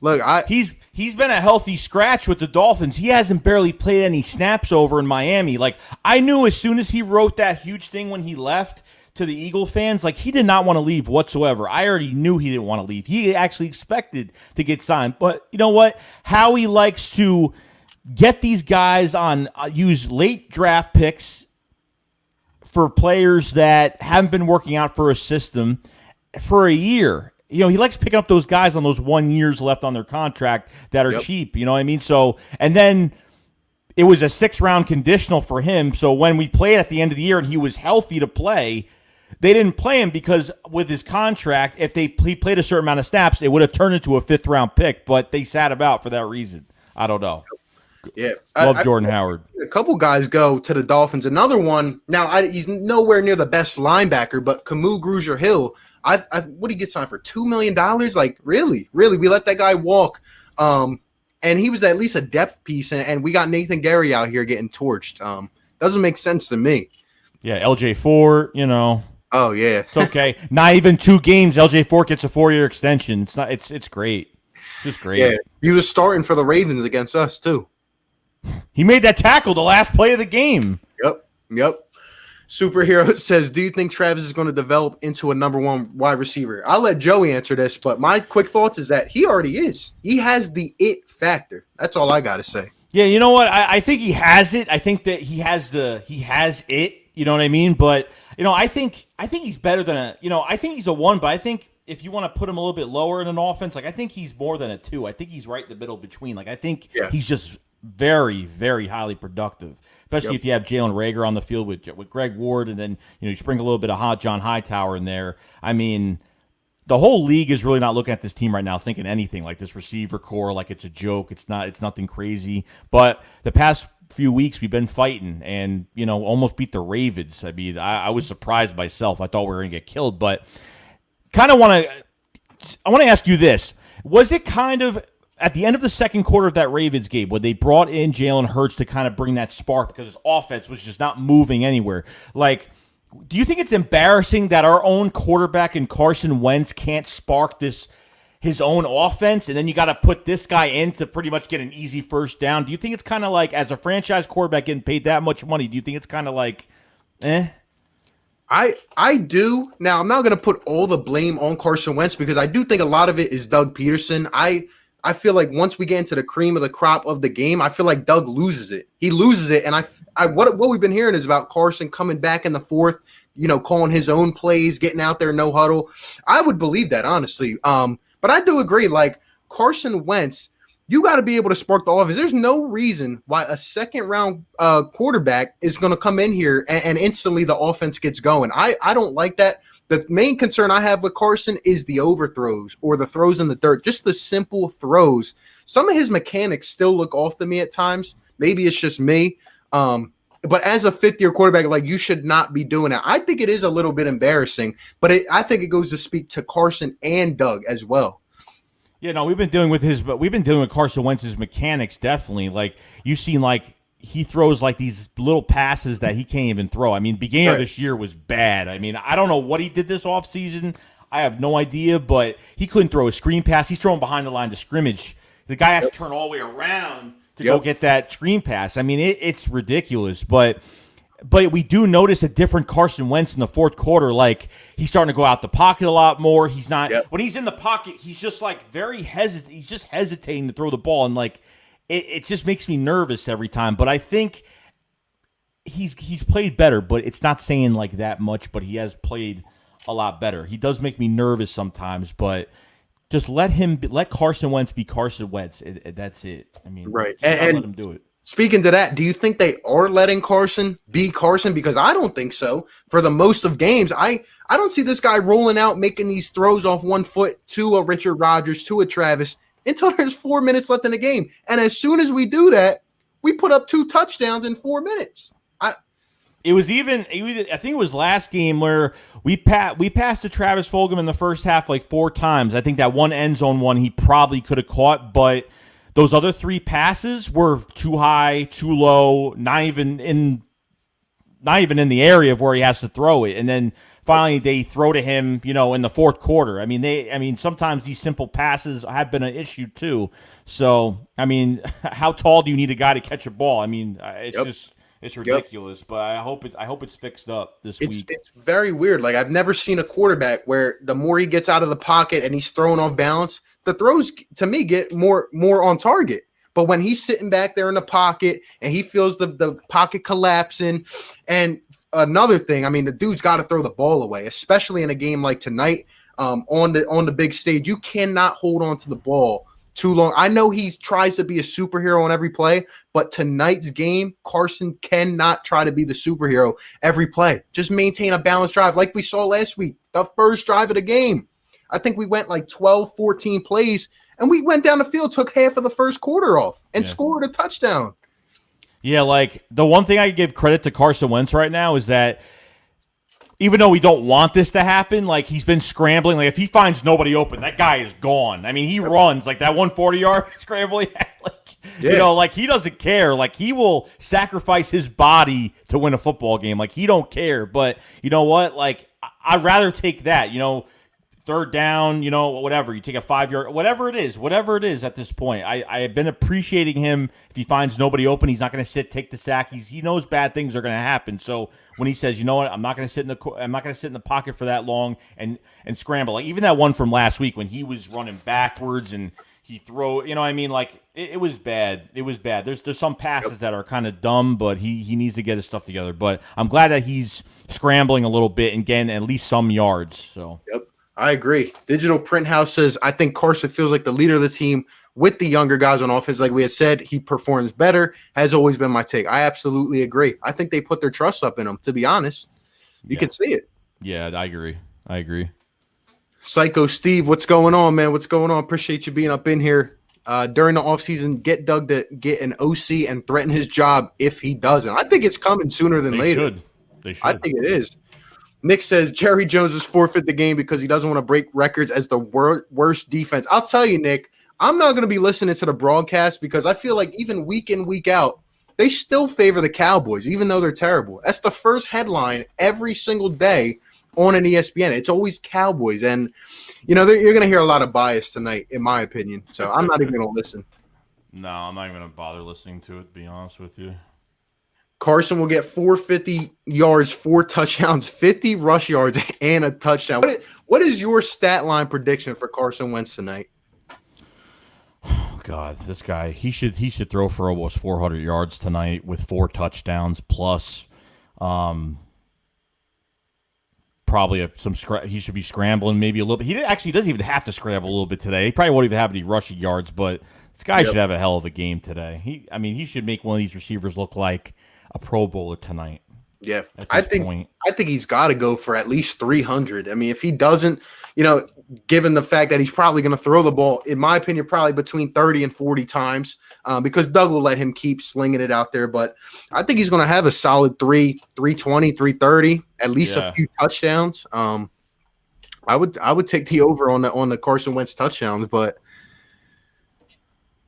Look, he's been a healthy scratch with the Dolphins. He hasn't barely played any snaps over in Miami. Like, I knew as soon as he wrote that huge thing when he left to the Eagle fans, like, he did not want to leave whatsoever. I already knew he didn't want to leave. He actually expected to get signed. But you know what? Howie likes to get these guys on, use late draft picks for players that haven't been working out for a system for a year. You know, he likes picking up those guys on those 1 years left on their contract that are cheap. You know what I mean? So, and then it was a 6-round conditional for him. So when we played at the end of the year and he was healthy to play, they didn't play him, because with his contract, if he played a certain amount of snaps, it would have turned into a 5th-round pick, but they sat him out for that reason. I don't know. Yeah. Love Jordan Howard. A couple guys go to the Dolphins. Another one, now he's nowhere near the best linebacker, but Camus Grugier-Hill, what did he get signed for? $2 million? Like, really? Really? We let that guy walk. And he was at least a depth piece, and we got Nathan Gary out here getting torched. Doesn't make sense to me. Yeah, LJ Fort, you know. Oh, yeah. It's okay. Not even 2 games. LJ Fort gets a 4-year extension. It's great. Just great. Yeah, he was starting for the Ravens against us, too. He made that tackle the last play of the game. Yep. Superhero says, do you think Travis is going to develop into a number 1 wide receiver? I'll let Joey answer this, but my quick thoughts is that he already is. He has the it factor. That's all I got to say. Yeah, you know what? I think he has it. I think that he has it. You know what I mean? But, you know, I think he's better than I think he's a 1, but I think if you want to put him a little bit lower in an offense, like, I think he's more than a 2. I think he's right in the middle between. Like, I think he's just very, very highly productive, especially if you have Jalen Reagor on the field with Greg Ward, and then, you know, you sprinkle a little bit of John Hightower in there. I mean, the whole league is really not looking at this team right now thinking anything like this receiver core, like it's a joke. It's nothing crazy. But the past few weeks we've been fighting and, you know, almost beat the Ravens. I mean, I was surprised myself. I thought we were going to get killed, but I want to ask you this. Was it kind of at the end of the second quarter of that Ravens game, when they brought in Jalen Hurts to kind of bring that spark because his offense was just not moving anywhere. Like, do you think it's embarrassing that our own quarterback in Carson Wentz can't spark his own offense, and then you got to put this guy in to pretty much get an easy first down? Do you think it's kind of like, as a franchise quarterback getting paid that much money, do you think it's kind of like, I do. Now, I'm not going to put all the blame on Carson Wentz because I do think a lot of it is Doug Peterson. I feel like once we get into the cream of the crop of the game, I feel like Doug loses it. He loses it, and what we've been hearing is about Carson coming back in the fourth, calling his own plays, getting out there, no huddle. I would believe that, honestly. But I do agree, like, Carson Wentz, you got to be able to spark the offense. There's no reason why a second-round quarterback is going to come in here and instantly the offense gets going. I don't like that. The main concern I have with Carson is the overthrows or the throws in the dirt, just the simple throws. Some of his mechanics still look off to me at times. Maybe it's just me. But as a fifth-year quarterback, like, you should not be doing that. I think it is a little bit embarrassing, but I think it goes to speak to Carson and Doug as well. Yeah, no, we've been dealing with Carson Wentz's mechanics, definitely. Like, you've seen, like, he throws like these little passes that he can't even throw. I mean, beginning of this year was bad. I mean, I don't know what he did this offseason. I have no idea, but he couldn't throw a screen pass. He's throwing behind the line of scrimmage. The guy has to turn all the way around to go get that screen pass. I mean, it's ridiculous, but we do notice a different Carson Wentz in the fourth quarter. Like, he's starting to go out the pocket a lot more. He's not when he's in the pocket, he's just like very hesitant. He's just hesitating to throw the ball, and like it just makes me nervous every time. But I think he's played better, but it's not saying like that much. But he has played a lot better. He does make me nervous sometimes, but just let Carson Wentz be Carson Wentz. That's it. I mean, right, and let him do it. Speaking to that, do you think they are letting Carson be Carson? Because I don't think so. For the most of games, I don't see this guy rolling out, making these throws off one foot to a Richard Rodgers, to a Travis, until there's 4 minutes left in the game. And as soon as we do that, we put up 2 touchdowns in 4 minutes. I think it was last game where we passed to Travis Fulgham in the first half like 4 times. I think that one end zone one he probably could have caught, but those other 3 passes were too high, too low, not even in the area of where he has to throw it. And then finally they throw to him, in the fourth quarter. I mean, sometimes these simple passes have been an issue too. So, I mean, how tall do you need a guy to catch a ball? I mean, it's ridiculous, but I hope it's fixed up this week. It's very weird. Like, I've never seen a quarterback where the more he gets out of the pocket and he's throwing off balance, the throws to me get more on target. But when he's sitting back there in the pocket and he feels the pocket collapsing, and another thing, I mean, the dude's got to throw the ball away, especially in a game like tonight on the big stage. You cannot hold on to the ball too long. I know he tries to be a superhero on every play, but tonight's game, Carson cannot try to be the superhero every play. Just maintain a balanced drive like we saw last week, the first drive of the game. I think we went like 12, 14 plays, and we went down the field, took half of the first quarter off, and scored a touchdown. Yeah, like, the one thing I give credit to Carson Wentz right now is that even though we don't want this to happen, like, he's been scrambling. Like, if he finds nobody open, that guy is gone. I mean, he runs like that 140-yard scramble he had. Like, he doesn't care. Like, he will sacrifice his body to win a football game. Like, he don't care. But you know what? Like, I'd rather take that, third down, whatever. You take a 5-yard, whatever it is at this point. I have been appreciating him. If he finds nobody open, he's not going to take the sack. He knows bad things are going to happen. So when he says, you know what, I'm not going to sit in the pocket for that long and scramble. Like, even that one from last week when he was running backwards and he throw, like, it was bad. It was bad. There's some passes that are kind of dumb, but he needs to get his stuff together. But I'm glad that he's scrambling a little bit and getting at least some yards. So. Yep. I agree. Digital Print House says, I think Carson feels like the leader of the team with the younger guys on offense. Like we had said, he performs better, has always been my take. I absolutely agree. I think they put their trust up in him, to be honest. You can see it. Yeah, I agree. Psycho Steve, what's going on, man? What's going on? Appreciate you being up in here. During the offseason, get Doug to get an OC and threaten his job if he doesn't. I think it's coming sooner than later. They should. I think it is. Nick says Jerry Jones has forfeit the game because he doesn't want to break records as the worst defense. I'll tell you, Nick, I'm not going to be listening to the broadcast because I feel like even week in, week out, they still favor the Cowboys, even though they're terrible. That's the first headline every single day on an ESPN. It's always Cowboys. And, you're going to hear a lot of bias tonight, in my opinion. So I'm not even going to listen. No, I'm not even going to bother listening to it, to be honest with you. Carson will get 450 yards, 4 touchdowns, 50 rush yards, and a touchdown. What is your stat line prediction for Carson Wentz tonight? Oh, God, this guy, he should throw for almost 400 yards tonight with 4 touchdowns plus probably he should be scrambling maybe a little bit. He actually doesn't even have to scramble a little bit today. He probably won't even have any rushing yards, but this guy should have a hell of a game today. He should make one of these receivers look like a Pro Bowler tonight. Yeah, I think he's got to go for at least 300. I mean, if he doesn't, given the fact that he's probably going to throw the ball, in my opinion, probably between 30 and 40 times, because Doug will let him keep slinging it out there. But I think he's going to have a solid 320, 330, at least a few touchdowns. I would take the over on the Carson Wentz touchdowns, but.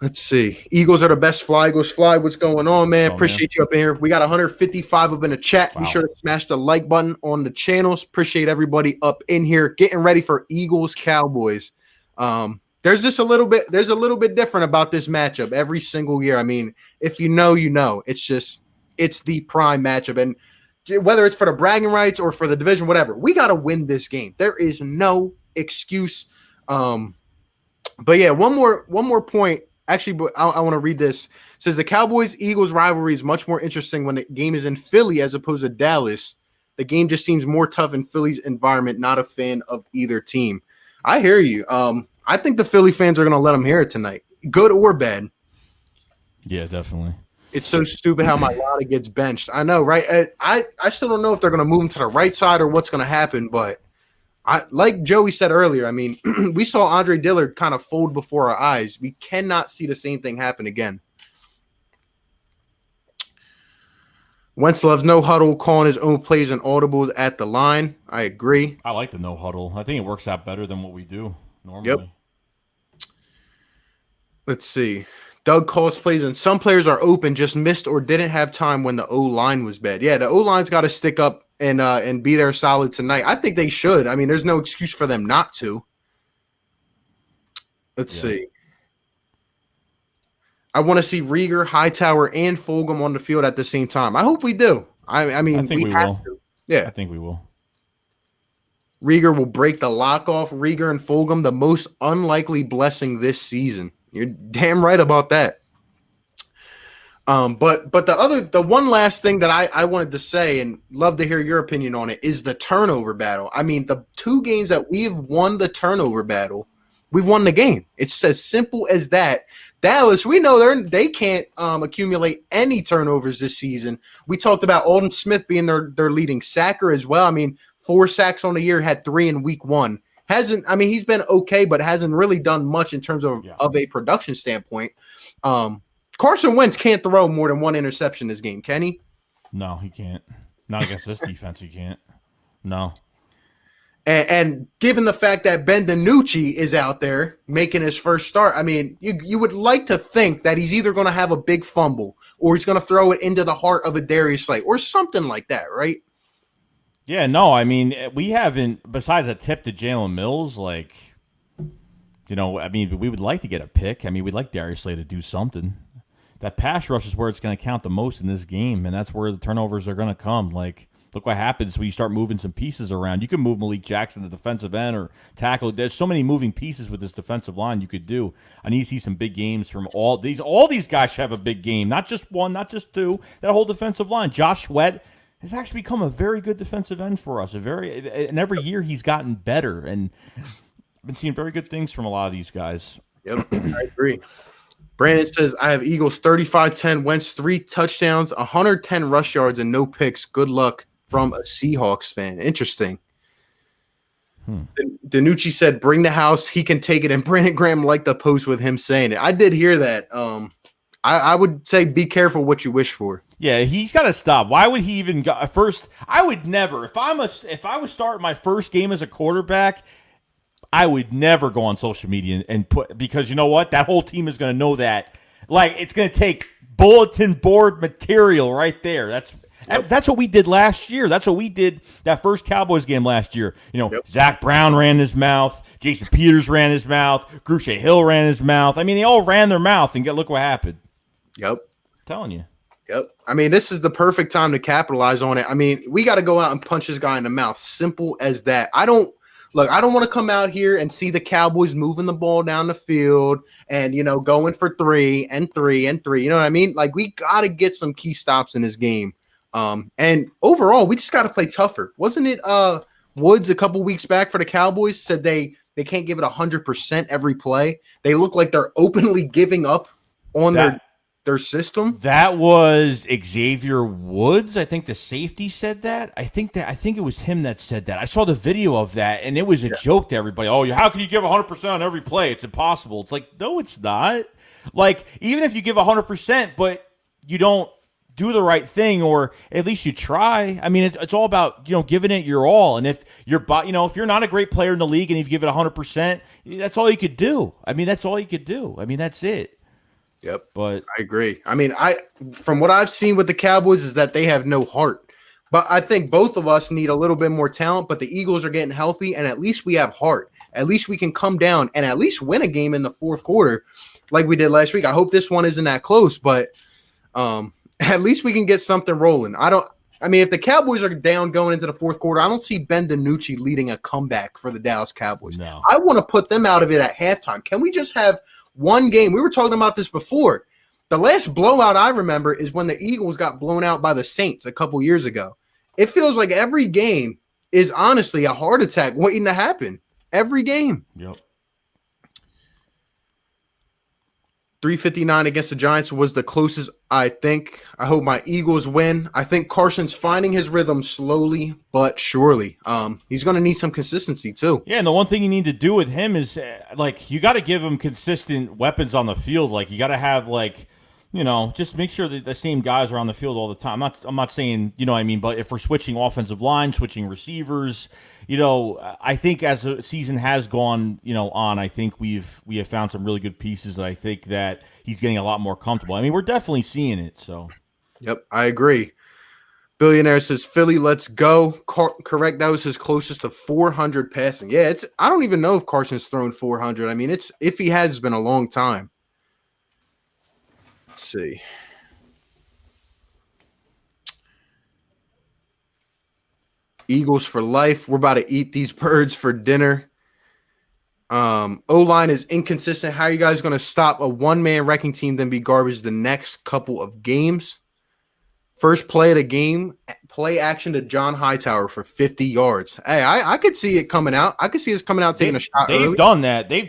Let's see. Eagles are the best. Fly, Eagles fly. What's going on, man? Appreciate you up in here. We got 155 up in the chat. Wow. Be sure to smash the like button on the channels. Appreciate everybody up in here getting ready for Eagles Cowboys. There's a little bit different about this matchup every single year. I mean, if you know, it's the prime matchup. And whether it's for the bragging rights or for the division, whatever, we got to win this game. There is no excuse. But yeah, one more point. Actually, but I want to read this. It says the Cowboys-Eagles rivalry is much more interesting when the game is in Philly as opposed to Dallas. The game just seems more tough in Philly's environment. Not a fan of either team. I hear you. I think the Philly fans are going to let them hear it tonight, good or bad. Yeah, definitely. It's so stupid how Mailata gets benched. I know, right? I still don't know if they're going to move him to the right side or what's going to happen, but like Joey said earlier, I mean, we saw Andre Dillard kind of fold before our eyes. We cannot see the same thing happen again. Wentz loves no huddle, calling his own plays and audibles at the line. I agree. I like the no huddle. I think it works out better than what we do normally. Yep. Let's see. Doug calls plays, and some players are open, just missed or didn't have time when the O-line was bad. Yeah, the O-line's got to stick up and be there solid tonight. I think they should. I mean, there's no excuse for them not to. Let's see. I want to see Rieger, Hightower, and Fulgham on the field at the same time. I hope we do. I mean, I think we will. To. Yeah. I think we will. Rieger will break the lock off. Rieger and Fulgham, the most unlikely blessing this season. You're damn right about that. But the one last thing that I wanted to say and love to hear your opinion on it is the turnover battle. I mean, the 2 games that we've won the turnover battle, we've won the game. It's as simple as that. Dallas, we know they can't accumulate any turnovers this season. We talked about Alden Smith being their leading sacker as well. I mean, 4 sacks on the year, had 3 in week 1. He's been okay, but hasn't really done much in terms of a production standpoint. Carson Wentz can't throw more than 1 interception this game, can he? No, he can't. Not against this defense, he can't. No. And given the fact that Ben DiNucci is out there making his first start, I mean, you would like to think that he's either going to have a big fumble or he's going to throw it into the heart of a Darius Slay or something like that, right? Yeah, no, I mean, we haven't, besides a tip to Jalen Mills, we would like to get a pick. I mean, we'd like Darius Slay to do something. That pass rush is where it's going to count the most in this game, and that's where the turnovers are going to come. Look what happens when you start moving some pieces around. You can move Malik Jackson to the defensive end or tackle. There's so many moving pieces with this defensive line you could do. I need to see some big games from all these. All these guys should have a big game, not just 1, not just 2. That whole defensive line. Josh Sweat has actually become a very good defensive end for us. And every year he's gotten better, and I've been seeing very good things from a lot of these guys. Yep, I agree. Brandon says, I have Eagles 35-10, Wentz 3 touchdowns, 110 rush yards, and no picks. Good luck from a Seahawks fan. Interesting. DiNucci said, bring the house. He can take it. And Brandon Graham liked the post with him saying it. I did hear that. I would say be careful what you wish for. Yeah, he's got to stop. Why would he even go first? I would never. If I was starting my first game as a quarterback, I would never go on social media and put, because you know what? That whole team is going to know that. Like, it's going to take bulletin board material right there. That's what we did last year. That's what we did that first Cowboys game last year. You know, Zach Brown ran his mouth. Jason Peters ran his mouth. Gruchet Hill ran his mouth. I mean, they all ran their mouth, and look what happened. Yep. I'm telling you. Yep. I mean, this is the perfect time to capitalize on it. I mean, we got to go out and punch this guy in the mouth. Simple as that. I don't want to come out here and see the Cowboys moving the ball down the field and, you know, going for 3 and 3 and 3. You know what I mean? Like, we got to get some key stops in this game. And overall, we just got to play tougher. Wasn't it Woods a couple weeks back for the Cowboys said they can't give it 100% every play? They look like they're openly giving up on their system. That was Xavier Woods. I think the safety said that. I think it was him that said that. I saw the video of that, and it was a joke to everybody. Oh, how can you give 100% on every play? It's impossible. It's like, no, it's not. Like, even if you give 100%, but you don't do the right thing, or at least you try. I mean, it's all about, you know, giving it your all. And if you're not a great player in the league and you give it 100%, that's all you could do. I mean, that's all you could do. I mean, that's it. Yep. But I agree. I mean, from what I've seen with the Cowboys is that they have no heart. But I think both of us need a little bit more talent, but the Eagles are getting healthy, and at least we have heart. At least we can come down and at least win a game in the fourth quarter like we did last week. I hope this one isn't that close, but at least we can get something rolling. If the Cowboys are down going into the fourth quarter, I don't see Ben DiNucci leading a comeback for the Dallas Cowboys. No. I want to put them out of it at halftime. Can we just have one game? We were talking about this before. The last blowout I remember is when the Eagles got blown out by the Saints a couple years ago. It feels like every game is honestly a heart attack waiting to happen. Every game. Yep. 359 against the Giants was the closest, I think. I hope my Eagles win. I think Carson's finding his rhythm slowly but surely. He's going to need some consistency too. Yeah, and the one thing you need to do with him is, you got to give him consistent weapons on the field. Like, you got to have, just make sure that the same guys are on the field all the time. I'm not saying, you know what I mean, but if we're switching offensive line, switching receivers, I think as the season has gone, on, I think we have found some really good pieces that I think that he's getting a lot more comfortable. I mean, we're definitely seeing it. So, yep, I agree. Billionaire says Philly, let's go. Correct, that was his closest to 400 passing. Yeah, I don't even know if Carson's thrown 400. I mean, if he has, it's been a long time. Let's see. Eagles for life. We're about to eat these birds for dinner. O-line is inconsistent. How are you guys going to stop a one-man wrecking team then be garbage the next couple of games? First play of the game, play action to John Hightower for 50 yards. Hey, I could see it coming out. I could see us coming out taking a shot early. They've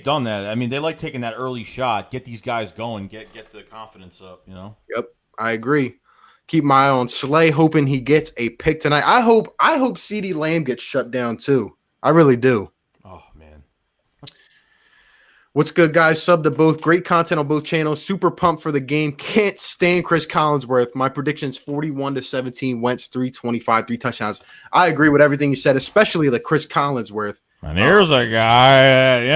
done that. I mean, they like taking that early shot, get these guys going, get the confidence up, Yep, I agree. Keep my eye on Slay, hoping he gets a pick tonight. I hope CeeDee Lamb gets shut down too. I really do. Oh, man. What's good, guys? Sub to both. Great content on both channels. Super pumped for the game. Can't stand Chris Collinsworth. My prediction's 41-17. Wentz 325, 3 touchdowns. I agree with everything you said, especially the Chris Collinsworth. And here's a guy,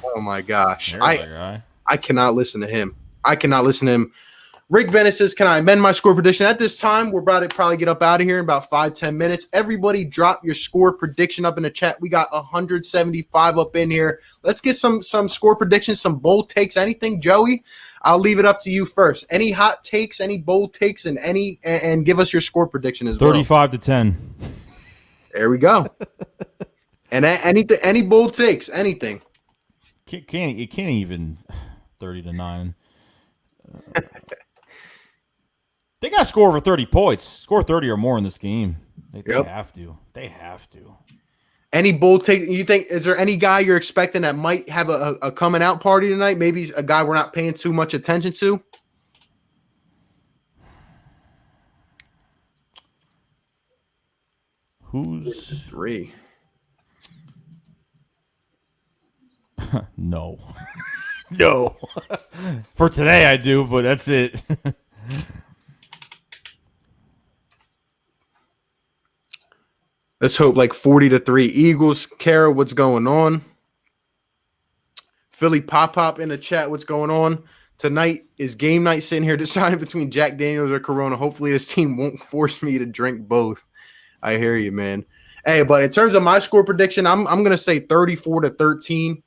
Oh, my gosh. I cannot listen to him. Rick Bennett says, can I amend my score prediction? At this time, we're about to probably get up out of here in about 5-10 minutes. Everybody drop your score prediction up in the chat. We got 175 up in here. Let's get some score predictions, some bold takes, anything. Joey, I'll leave it up to you first. Any hot takes, any bold takes, and give us your score prediction as well. 35-10. There we go. And any bold takes, anything. You can't even 30-9. They got to score over 30 points. Score 30 or more in this game. They have to. They have to. Any bold take? You think, is there any guy you're expecting that might have a coming out party tonight? Maybe a guy we're not paying too much attention to? Who's 3? No. No. For today I do, but that's it. Let's hope 40-3 Eagles. Kara, what's going on? Philly Pop in the chat. What's going on? Tonight is game night. Sitting here deciding between Jack Daniels or Corona. Hopefully this team won't force me to drink both. I hear you, man. Hey, but in terms of my score prediction, I'm gonna say 34-13.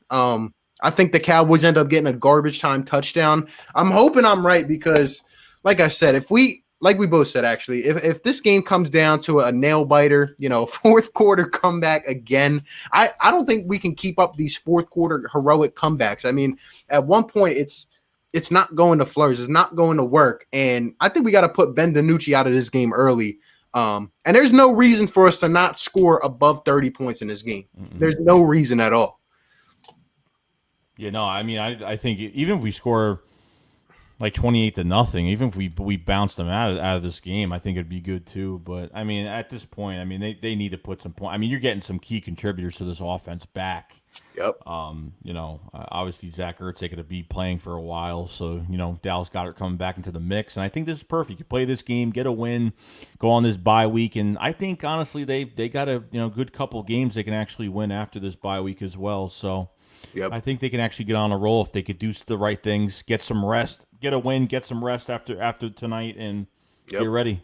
I think the Cowboys end up getting a garbage time touchdown. I'm hoping I'm right because, like I said, if we both said actually, if this game comes down to a nail biter, fourth quarter comeback again, I don't think we can keep up these fourth quarter heroic comebacks. I mean, at one point it's not going to flourish, it's not going to work, and I think we got to put Ben DiNucci out of this game early. And there's no reason for us to not score above 30 points in this game. Mm-mm. There's no reason at all. Yeah, no, I mean, I think even if we score like 28-0, even if we bounce them out of this game, I think it'd be good too. But I mean, at this point, I mean, they need to put some point. I mean, you're getting some key contributors to this offense back. Yep. Obviously Zach Ertz going to be playing for a while, so Dallas Goedert coming back into the mix, and I think this is perfect. You play this game, get a win, go on this bye week, and I think honestly they got a good couple games they can actually win after this bye week as well. So. Yep. I think they can actually get on a roll if they could do the right things, get some rest, get a win, get some rest after tonight, and get ready.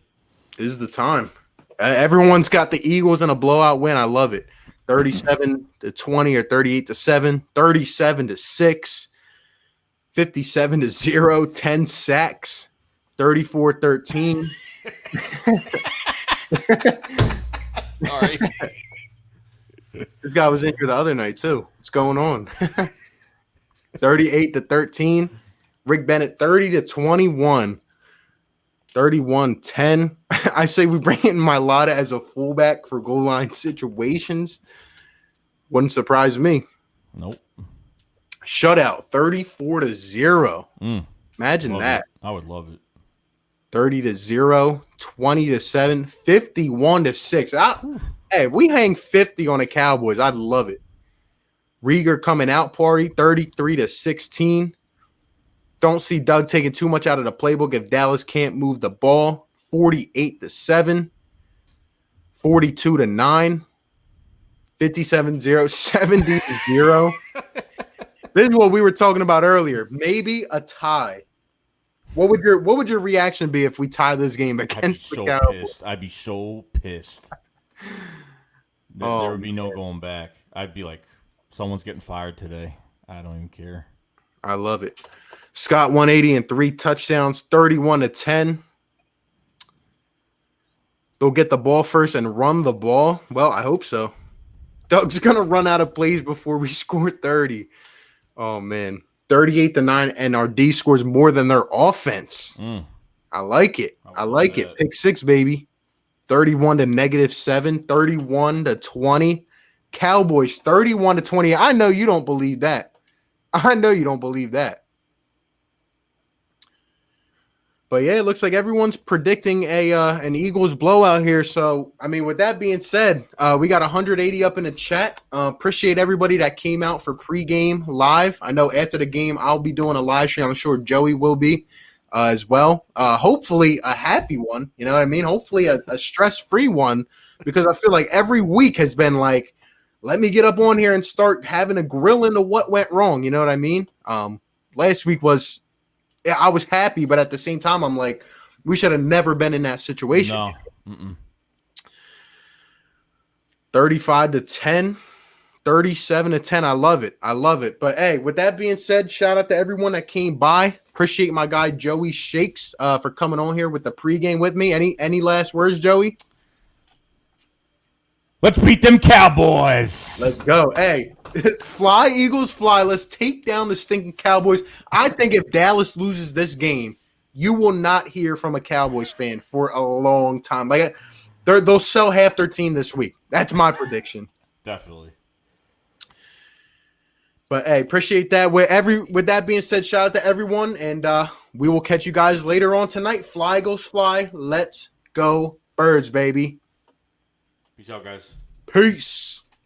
This is the time. Everyone's got the Eagles in a blowout win. I love it. 37-20 or 38-7, 37-6, 57-0, 10 sacks, 34-13. Sorry. This guy was in here the other night too. What's going on? 38-13. Rick Bennett 30-21. 31-10. I say we bring in Mailata as a fullback for goal line situations. Wouldn't surprise me. Nope. Shutout 34-0. Imagine love that. I would love it. 30-0, 20-7, 51-6. Hey, if we hang 50 on the Cowboys, I'd love it. Rieger coming out party, 33-16. Don't see Doug taking too much out of the playbook if Dallas can't move the ball. 48-7, 42-9, 57-0, 70-0. This is what we were talking about earlier. Maybe a tie. What would your reaction be if we tie this game against the Cowboys? I'd be so pissed. There would be no going back. I'd be like, someone's getting fired today. I don't even care. I love it. Scott 180 and 3 touchdowns, 31-10. They'll get the ball first and run the ball. Well, I hope so. Doug's going to run out of plays before we score 30. Oh, man. 38-9, and our D scores more than their offense. I like it. I like it. Pick 6, baby. 31-7, 31-20. Cowboys 31-20. I know you don't believe that. But yeah, it looks like everyone's predicting an Eagles blowout here. So, I mean, with that being said, we got 180 up in the chat. Appreciate everybody that came out for pregame live. I know after the game, I'll be doing a live stream. I'm sure Joey will be as well. Hopefully a happy one. You know what I mean? Hopefully a stress-free one, because I feel like every week has been like, let me get up on here and start having a grill into what went wrong. You know what I mean? Last week was – I was happy, but at the same time, I'm like, we should have never been in that situation. No. 35-10, 37-10. I love it. But hey, with that being said, shout out to everyone that came by. Appreciate my guy Joeyshakes for coming on here with the pregame with me. Any last words, Joey? Let's beat them Cowboys. Let's go. Hey, fly, Eagles, fly. Let's take down the stinking Cowboys. I think if Dallas loses this game, you will not hear from a Cowboys fan for a long time. Like, they'll sell half their team this week. That's my prediction. Definitely. But hey, appreciate that. With that being said, shout out to everyone, and we will catch you guys later on tonight. Fly, Eagles, fly. Let's go, Birds, baby. Peace out, guys. Peace.